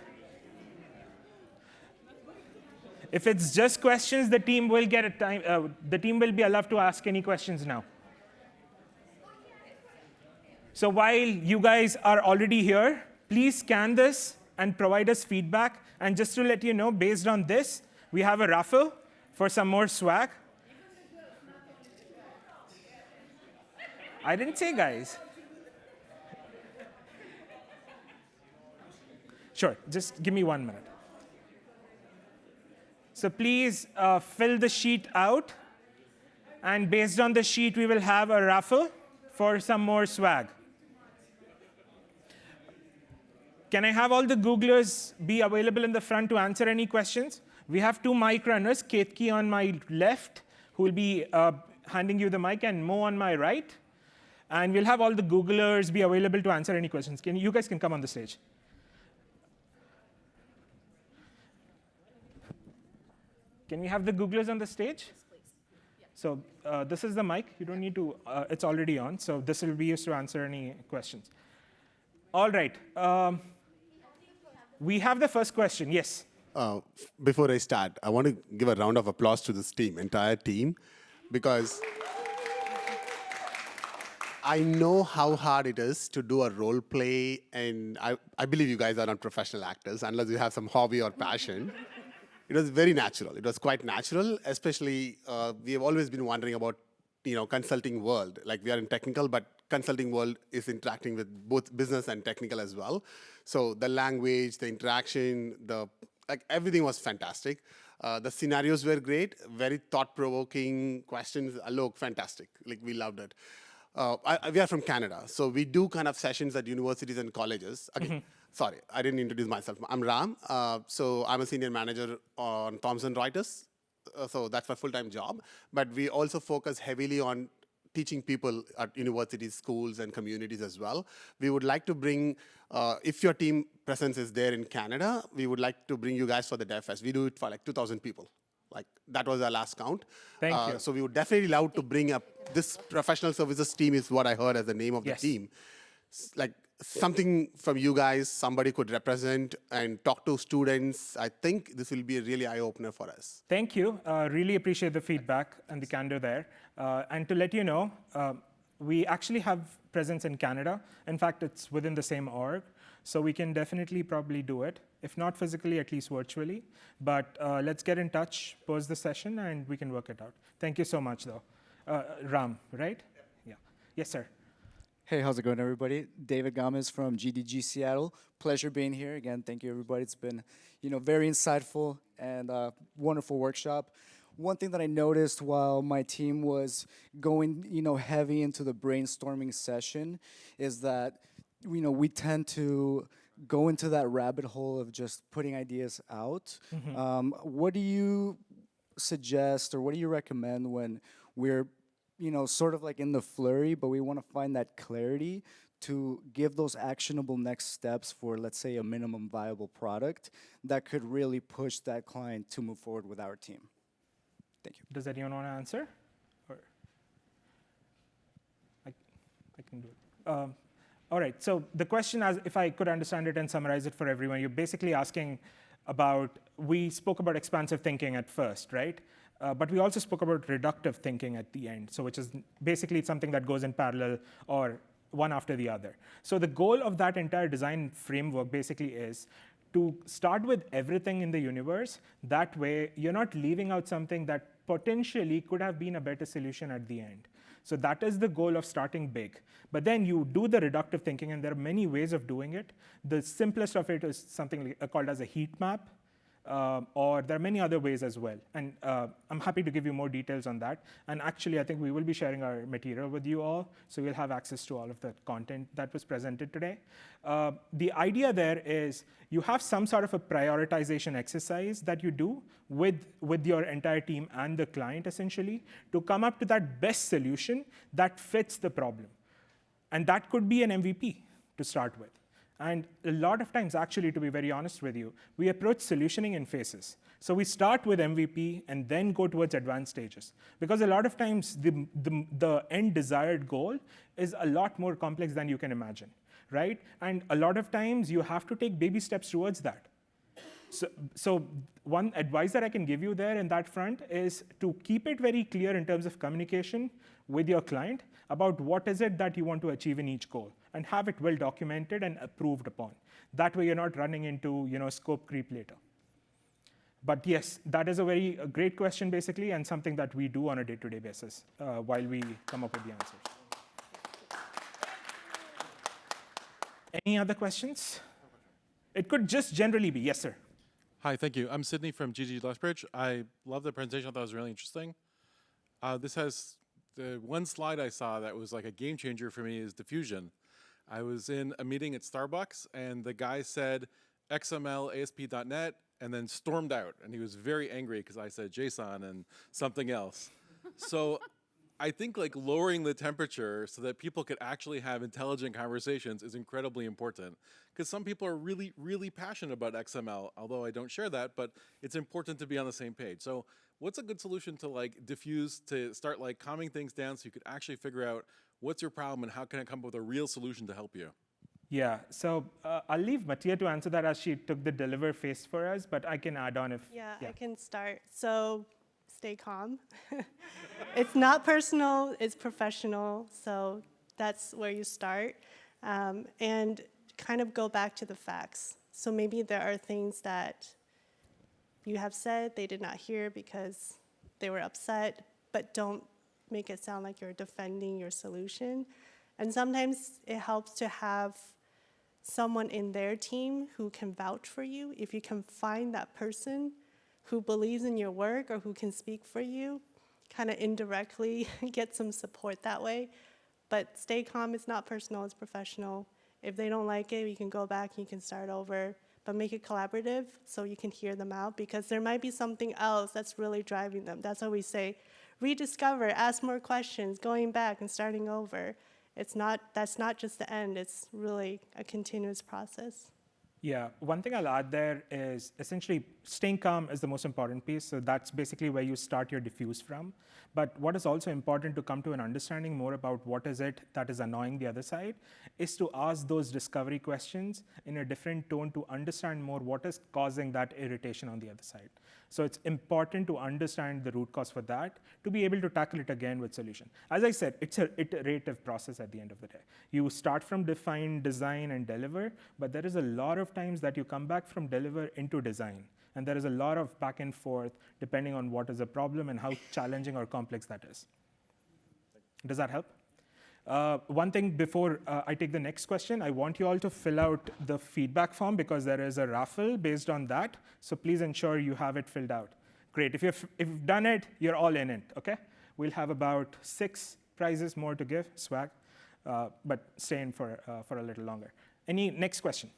If it's just questions, the team will get a time. The team will be allowed to ask any questions now. So while you guys are already here, please scan this and provide us feedback. And just to let you know, based on this, we have a raffle for some more swag. I didn't say guys. Sure, just give me 1 minute. So please fill the sheet out. And based on the sheet, we will have a raffle for some more swag. Can I have all the Googlers be available in the front to answer any questions? We have 2 mic runners, Ketki on my left, who will be handing you the mic, and Mo on my right. And we'll have all the Googlers be available to answer any questions. You guys can come on the stage. Can we have the Googlers on the stage? Yes, please. Yeah. So this is the mic. You don't need to, it's already on. So this will be used to answer any questions. All right. We have the first question. Yes. Before I start, I want to give a round of applause to this team, entire team, because I know how hard it is to do a role play, and I believe you guys are not professional actors unless you have some hobby or passion. It was very natural. It was quite natural, especially we have always been wondering about, consulting world. Like we are in technical, but consulting world is interacting with both business and technical as well. So the language, the interaction, everything was fantastic. The scenarios were great, very thought-provoking questions. Look, fantastic. Like we loved it. We are from Canada, so we do kind of sessions at universities and colleges. Okay, sorry, I didn't introduce myself. I'm Ram. So I'm a senior manager on Thomson Reuters. So that's my full-time job. But we also focus heavily on teaching people at universities, schools, and communities as well. We would like to bring, if your team presence is there in Canada, we would like to bring you guys for the DevFest. We do it for like 2,000 people. Like that was our last count. Thank you. So we would definitely love to bring up this professional services team is what I heard as the name of the team. Like something from you guys, somebody could represent and talk to students. I think this will be a really eye-opener for us. Thank you. Really appreciate the feedback and the candor there. And to let you know, we actually have presence in Canada. In fact, it's within the same org. So we can definitely probably do it. If not physically, at least virtually. But let's get in touch, post the session, and we can work it out. Thank you so much, though. Ram, right? Yeah. Yes, sir. Hey, how's it going, everybody? David Gomez from GDG Seattle. Pleasure being here. Again, thank you, everybody. It's been, very insightful and wonderful workshop. One thing that I noticed while my team was going, heavy into the brainstorming session is that, we tend to go into that rabbit hole of just putting ideas out. What do you suggest or what do you recommend when we're sort of like in the flurry, but we want to find that clarity to give those actionable next steps for, let's say, a minimum viable product that could really push that client to move forward with our team? Thank you. Does anyone want to answer? Or I can do it. All right, so the question, as if I could understand it and summarize it for everyone, you're basically asking about, we spoke about expansive thinking at first, right? But we also spoke about reductive thinking at the end, so which is basically something that goes in parallel or one after the other. So the goal of that entire design framework basically is to start with everything in the universe. That way, you're not leaving out something that potentially could have been a better solution at the end. So that is the goal of starting big. But then you do the reductive thinking, and there are many ways of doing it. The simplest of it is something called as a heat map. Or there are many other ways as well. And I'm happy to give you more details on that. And actually, I think we will be sharing our material with you all, so you'll have access to all of the content that was presented today. The idea there is you have some sort of a prioritization exercise that you do with your entire team and the client, essentially, to come up to that best solution that fits the problem. And that could be an MVP to start with. And a lot of times, actually, to be very honest with you, we approach solutioning in phases. So we start with MVP and then go towards advanced stages. Because a lot of times, the end desired goal is a lot more complex than you can imagine, right? And a lot of times, you have to take baby steps towards that. So one advice that I can give you there in that front is to keep it very clear in terms of communication with your client about what is it that you want to achieve in each goal, and have it well documented and approved upon. That way, you're not running into scope creep later. But yes, that is a great question, basically, and something that we do on a day-to-day basis while we come up with the answers. Any other questions? It could just generally be. Yes, sir. Hi, thank you. I'm Sydney from GG Lethbridge. I love the presentation. I thought it was really interesting. This has the one slide I saw that was like a game changer for me is diffusion. I was in a meeting at Starbucks, and the guy said XML ASP.NET and then stormed out. And he was very angry because I said JSON and something else. So I think like lowering the temperature so that people could actually have intelligent conversations is incredibly important, because some people are really, really passionate about XML, although I don't share that, but it's important to be on the same page. So what's a good solution to like diffuse, to start like calming things down so you could actually figure out what's your problem and how can I come up with a real solution to help you? Yeah, so I'll leave Mattia to answer that as she took the deliver phase for us, but I can add on if. Yeah, I can start. So stay calm. It's not personal, it's professional. So that's where you start. And kind of go back to the facts. So maybe there are things that you have said they did not hear because they were upset, but don't make it sound like you're defending your solution. And sometimes it helps to have someone in their team who can vouch for you. If you can find that person who believes in your work or who can speak for you, kind of indirectly get some support that way. But stay calm, it's not personal, it's professional. If they don't like it, you can go back, you can start over, but make it collaborative so you can hear them out, because there might be something else that's really driving them. That's why we say, rediscover, ask more questions, going back and starting over. That's not just the end, it's really a continuous process. Yeah, one thing I'll add there is essentially staying calm is the most important piece. So that's basically where you start your diffuse from. But what is also important to come to an understanding more about what is it that is annoying the other side is to ask those discovery questions in a different tone to understand more what is causing that irritation on the other side. So it's important to understand the root cause for that to be able to tackle it again with solution. As I said, it's an iterative process at the end of the day. You start from define, design, and deliver, but there is a lot of times that you come back from deliver into design. And there is a lot of back and forth depending on what is the problem and how challenging or complex that is. Does that help? One thing before I take the next question, I want you all to fill out the feedback form because there is a raffle based on that. So please ensure you have it filled out. Great. If you've done it, you're all in it, okay? We'll have about 6 prizes more to give, swag, but stay in for a little longer. Any next question?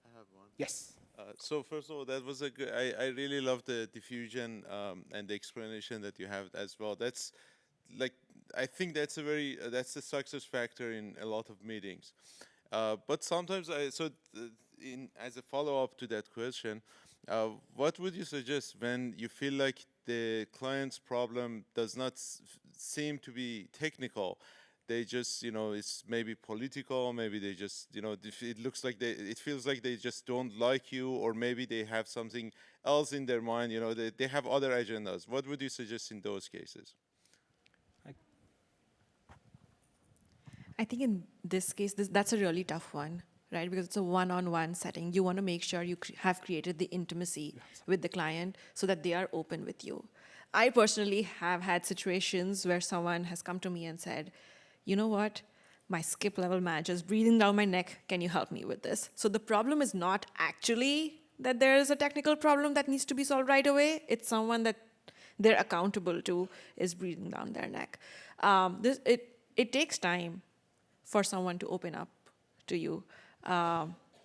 I have one. Yes. So first of all, that was a good. I really love the diffusion and the explanation that you have as well. That's like, I think that's a success factor in a lot of meetings. But sometimes as a follow-up to that question, what would you suggest when you feel like the client's problem does not seem to be technical. They just, it's maybe political, maybe they just, it looks like it feels like they just don't like you, or maybe they have something else in their mind, they have other agendas. What would you suggest in those cases? I think in this case, that's a really tough one, right? Because it's a one-on-one setting. You want to make sure you have created the intimacy with the client so that they are open with you. I personally have had situations where someone has come to me and said, you know what? My skip level manager is breathing down my neck. Can you help me with this? So the problem is not actually that there is a technical problem that needs to be solved right away. It's someone that they're accountable to is breathing down their neck. It takes time for someone to open up to you.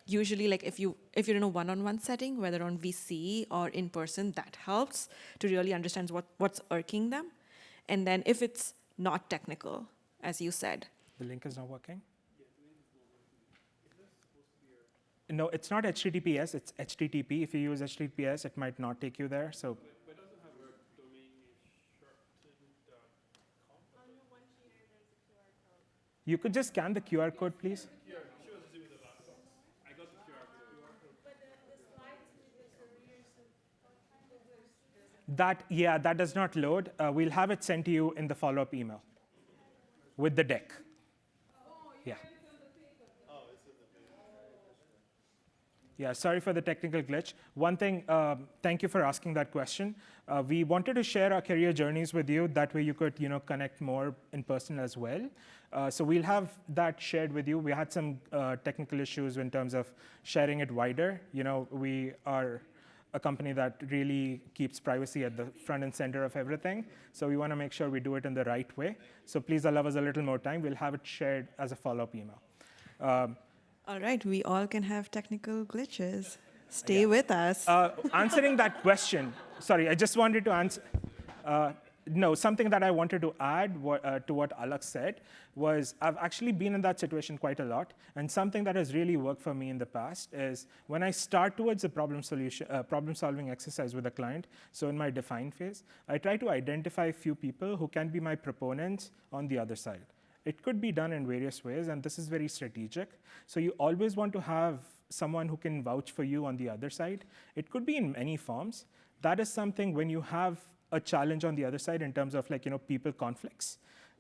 Usually, like if you're in a one-on-one setting, whether on VC or in person, that helps to really understand what's irking them. And then if it's not technical, as you said. The link is not working? No, it's not HTTPS, it's HTTP. If you use HTTPS, it might not take you there. So. But doesn't have a domain name sharpton.com. You could just scan the QR code, please. She was using the laptop. I got the QR code. That does not load. We'll have it sent to you in the follow-up email with the deck. Yeah. Yeah, sorry for the technical glitch. One thing, thank you for asking that question. We wanted to share our career journeys with you. That way you could, connect more in person as well. So we'll have that shared with you. We had some technical issues in terms of sharing it wider. We are a company that really keeps privacy at the front and center of everything. So we want to make sure we do it in the right way. So please allow us a little more time. We'll have it shared as a follow-up email. All right, we all can have technical glitches. Stay with us. Answering that question, sorry, I just wanted to answer. No, something that I wanted to add to what Alak said was I've actually been in that situation quite a lot. And something that has really worked for me in the past is when I start towards a problem-solving exercise with a client, so in my define phase, I try to identify a few people who can be my proponents on the other side. It could be done in various ways, and this is very strategic. So you always want to have someone who can vouch for you on the other side. It could be in many forms. That is something when you have a challenge on the other side in terms of people conflicts.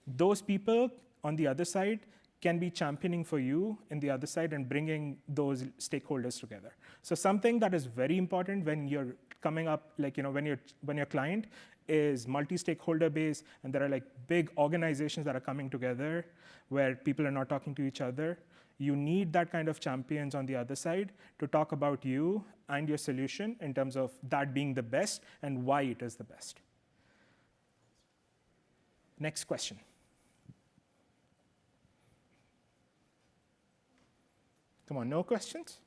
Those people on the other side can be championing for you in the other side and bringing those stakeholders together. So something that is very important when you're coming up, when your client is multi-stakeholder based and there are big organizations that are coming together where people are not talking to each other, you need that kind of champions on the other side to talk about you and your solution in terms of that being the best and why it is the best. Next question. Come on, no questions?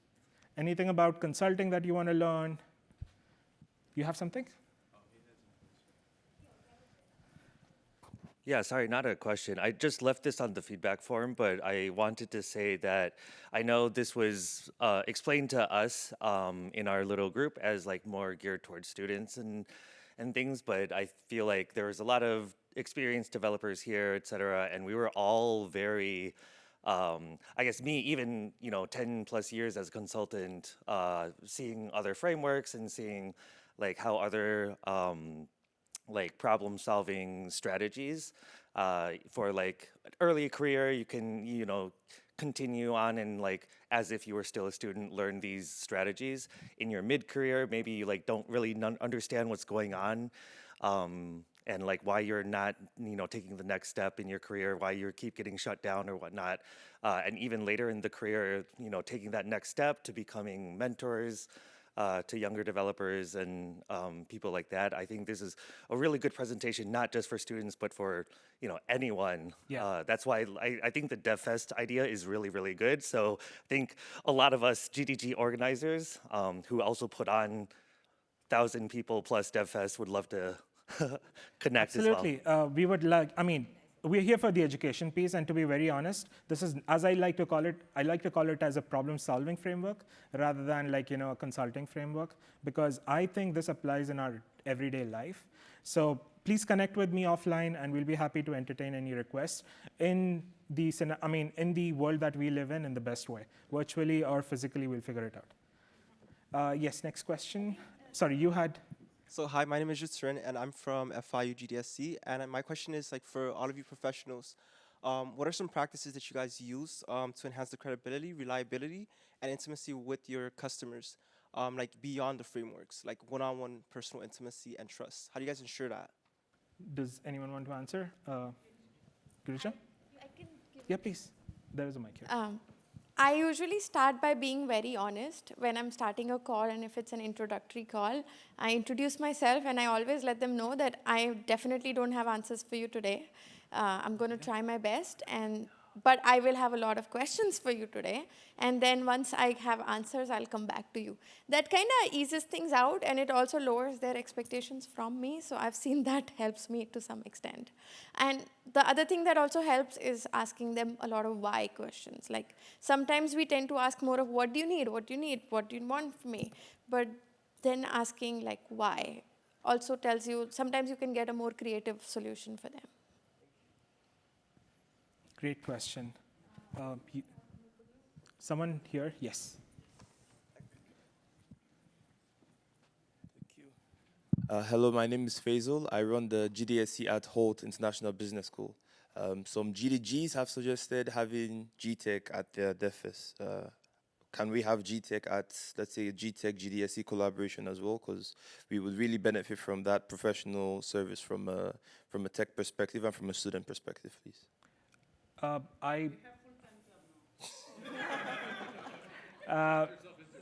Anything about consulting that you want to learn? You have something? Yeah, sorry, not a question. I just left this on the feedback form, but I wanted to say that I know this was explained to us in our little group as more geared towards students and things, but I feel like there was a lot of experienced developers here, et cetera, and we were all very, I guess me, even 10 plus years as a consultant, seeing other frameworks and seeing how other problem-solving strategies for early career. You can continue on and as if you were still a student, learn these strategies. In your mid-career, maybe you don't really understand what's going on, and why you're not taking the next step in your career, why you keep getting shut down or whatnot, and even later in the career, taking that next step to becoming mentors to younger developers and people like that. I think this is a really good presentation, not just for students, but for anyone. Yeah. That's why I think the DevFest idea is really, really good. So I think a lot of us GDG organizers who also put on 1,000 people plus DevFest would love to connect Absolutely. as well. We would we're here for the education piece, and to be very honest, this is, as I like to call it as a problem-solving framework rather than a consulting framework, because I think this applies in our everyday life. So please connect with me offline, and we'll be happy to entertain any requests in the in the world that we live in the best way, virtually or physically. We'll figure it out. Yes, next question. Sorry, you had. So hi, my name is Jutsurin, and I'm from FIU GDSC. And my question is, like, for all of you professionals, what are some practices that you guys use to enhance the credibility, reliability, and intimacy with your customers, like beyond the frameworks, like one-on-one personal intimacy and trust? How do you guys ensure that? Does anyone want to answer? Grisha? I can give Yeah, please. There is a mic here. I usually start by being very honest when I'm starting a call, and if it's an introductory call, I introduce myself and I always let them know that I definitely don't have answers for you today. I'm going to try my best, but I will have a lot of questions for you today. And then once I have answers, I'll come back to you. That kind of eases things out, and it also lowers their expectations from me. So I've seen that helps me to some extent. And the other thing that also helps is asking them a lot of why questions. Like sometimes we tend to ask more of what do you need, what do you need, what do you want from me? But then asking like why also tells you, sometimes you can get a more creative solution for them. Great question. Someone here? Yes. Hello, my name is Faisal. I run the GDSC at Holt International Business School. Some GDGs have suggested having gTech at their DEFIS. Can we have gTech at, let's say, gTech GDSC collaboration as well? Because we would really benefit from that professional service from a tech perspective and from a student perspective, please.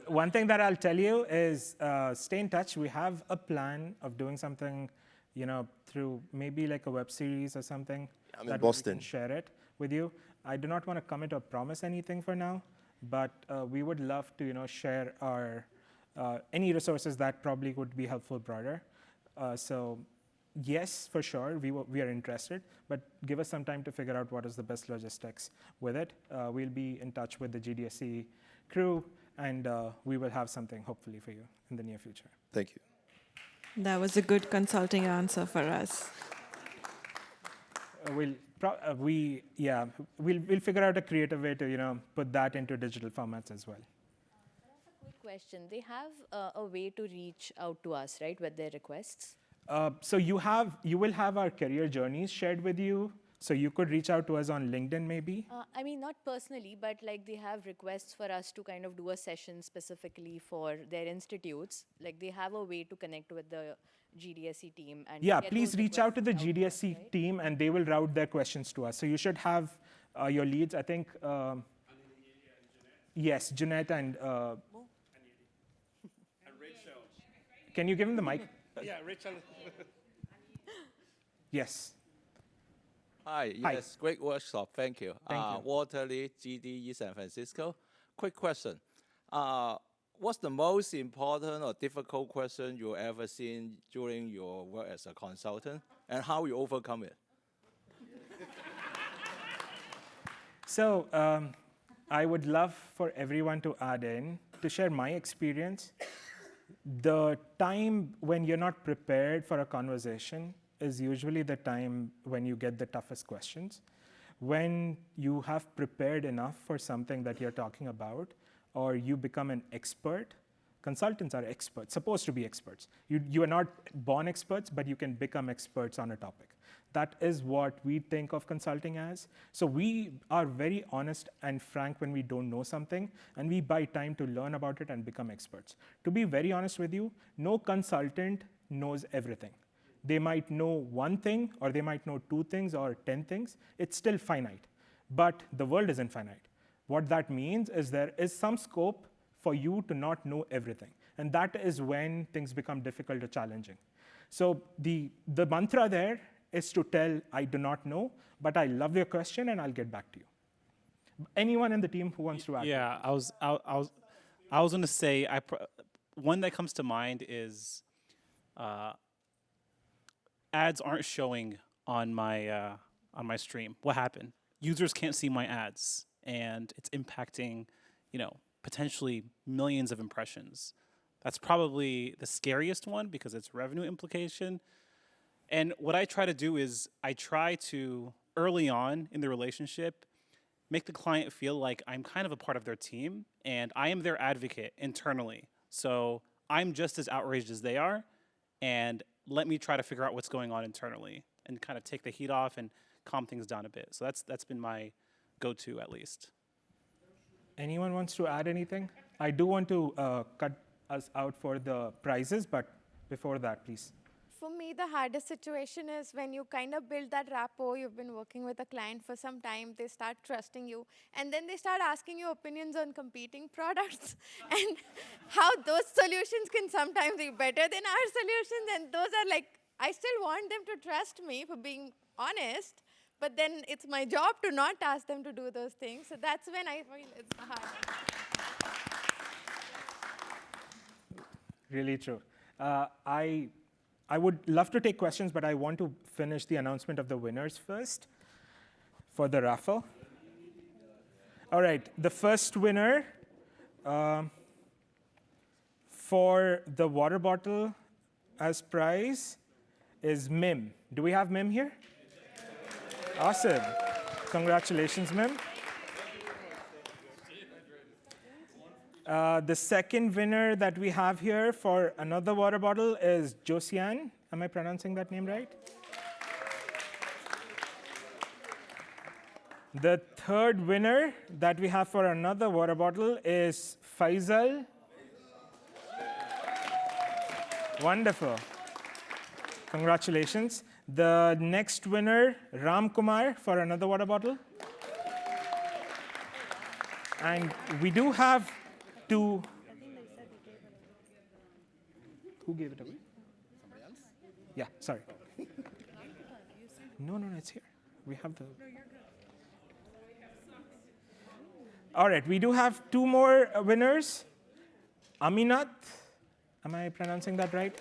One thing that I'll tell you is stay in touch. We have a plan of doing something, through maybe like a web series or something. I'm in Boston. We can share it with you. I do not want to commit or promise anything for now, but we would love to, share our any resources that probably would be helpful broader. So yes, for sure, we are interested, but give us some time to figure out what is the best logistics with it. We'll be in touch with the GDSC crew, and we will have something hopefully for you in the near future. Thank you. That was a good consulting answer for us. We'll figure out a creative way to put that into digital formats as well. Quick question: they have a way to reach out to us, right, with their requests? So you will have our career journeys shared with you. So you could reach out to us on LinkedIn maybe. I mean, not personally, but like they have requests for us to kind of do a session specifically for their institutes. Like they have a way to connect with the GDSC team. And Yeah, get please those reach out to the requests GDSC right? team, and they will route their questions to us. So you should have your leads, I think. Yes, Jeanette and Rachel. can you give him the mic? Yeah, Rachel. Yes. Hi, Hi. yes, great workshop, thank you. Thank you. Walter Lee, GDE San Francisco. Quick question. What's the most important or difficult question you ever seen during your work as a consultant, and how you overcome it? So I would love for everyone to add in, to share my experience. The time when you're not prepared for a conversation is usually the time when you get the toughest questions. When you have prepared enough for something that you're talking about, or you become an expert. Consultants are experts, supposed to be experts. You are not born experts, but you can become experts on a topic. That is what we think of consulting as. So we are very honest and frank when we don't know something, and we buy time to learn about it and become experts. To be very honest with you, no consultant knows everything. They might know one thing, or they might know 2 things or 10 things. It's still finite, but the world is infinite. What that means is there is some scope for you to not know everything. And that is when things become difficult or challenging. So the mantra there is to tell, I do not know, but I love your question and I'll get back to you. Anyone in the team who wants to add? Yeah, I was going to say, one that comes to mind is ads aren't showing on my stream. What happened? Users can't see my ads, and it's impacting, potentially millions of impressions. That's probably the scariest one because it's revenue implication. And what I try to do is I try to, early on in the relationship, make the client feel like I'm kind of a part of their team and I am their advocate internally. So I'm just as outraged as they are, and let me try to figure out what's going on internally and kind of take the heat off and calm things down a bit. So that's been my go-to at least. Anyone wants to add anything? I do want to cut us out for the prizes, but before that, please. For me, the hardest situation is when you kind of build that rapport, you've been working with a client for some time, they start trusting you, and then they start asking you opinions on competing products and how those solutions can sometimes be better than our solutions. And those are like, I still want them to trust me for being honest, but then it's my job to not ask them to do those things. So that's when I feel it's hard. Really true. I would love to take questions, but I want to finish the announcement of the winners first for the raffle. All right, the first winner for the water bottle as prize is Mim. Do we have Mim here? Awesome. Congratulations, Mim. The second winner that we have here for another water bottle is Josiane. Am I pronouncing that name right? The third winner that we have for another water bottle is Faisal. Wonderful. Congratulations. The next winner, Ram Kumar, for another water bottle. And we do have two. Who gave it away? Somebody else? Yeah, sorry. No, it's here. We have the. All right, we do have two more winners. Aminat, am I pronouncing that right?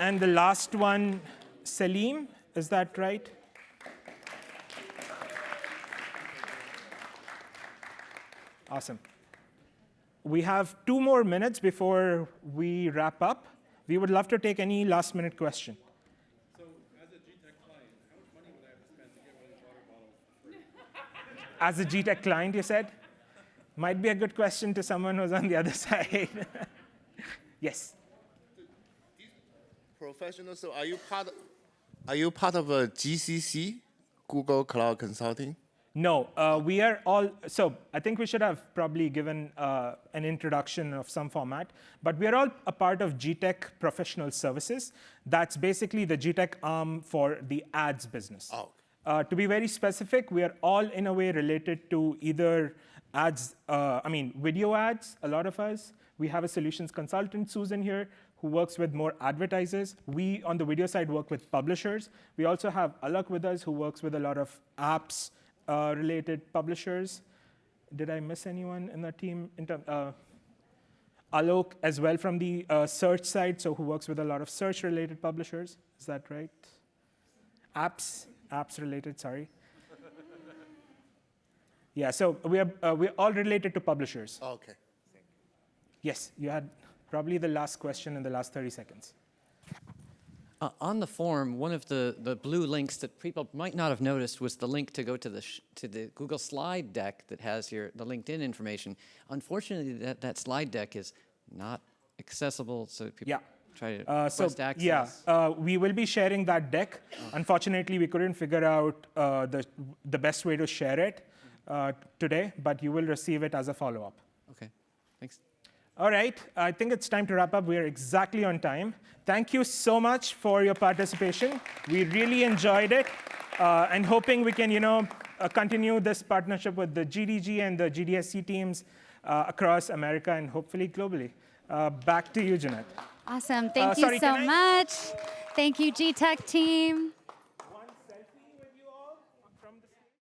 And the last one, Salim, is that right? Awesome. We have 2 more minutes before we wrap up. We would love to take any last-minute question. So, as a gTech client, how much money would I have to spend to get one of these water bottles free? As a gTech client, you said? Might be a good question to someone who's on the other side. Yes. Professionals, so are you part of a GCC, Google Cloud Consulting? No, we are all, so I think we should have probably given an introduction of some format, but we are all a part of gTech Professional Services. That's basically the gTech arm for the ads business. Oh. To be very specific, we are all in a way related to either ads, video ads, a lot of us. We have a solutions consultant, Susan, here, who works with more advertisers. We, on the video side, work with publishers. We also have Alok with us, who works with a lot of apps, related publishers. Did I miss anyone in the team? Alok as well from the search side, so who works with a lot of search-related publishers. Is that right? Apps-related, sorry. Yeah, so we're all related to publishers. Okay. Yes, you had probably the last question in the last 30 seconds. On the form, one of the blue links that people might not have noticed was the link to go to the Google slide deck that has the LinkedIn information. Unfortunately, that slide deck is not accessible, so people try to request access. We will be sharing that deck. Unfortunately, we couldn't figure out the best way to share it today, but you will receive it as a follow-up. Okay, thanks. All right, I think it's time to wrap up. We are exactly on time. Thank you so much for your participation. We really enjoyed it, and hoping we can, continue this partnership with the GDG and the GDSC teams across America and hopefully globally. Back to you, Jeanette. Awesome. Thank you so much. Thank you, gTech team.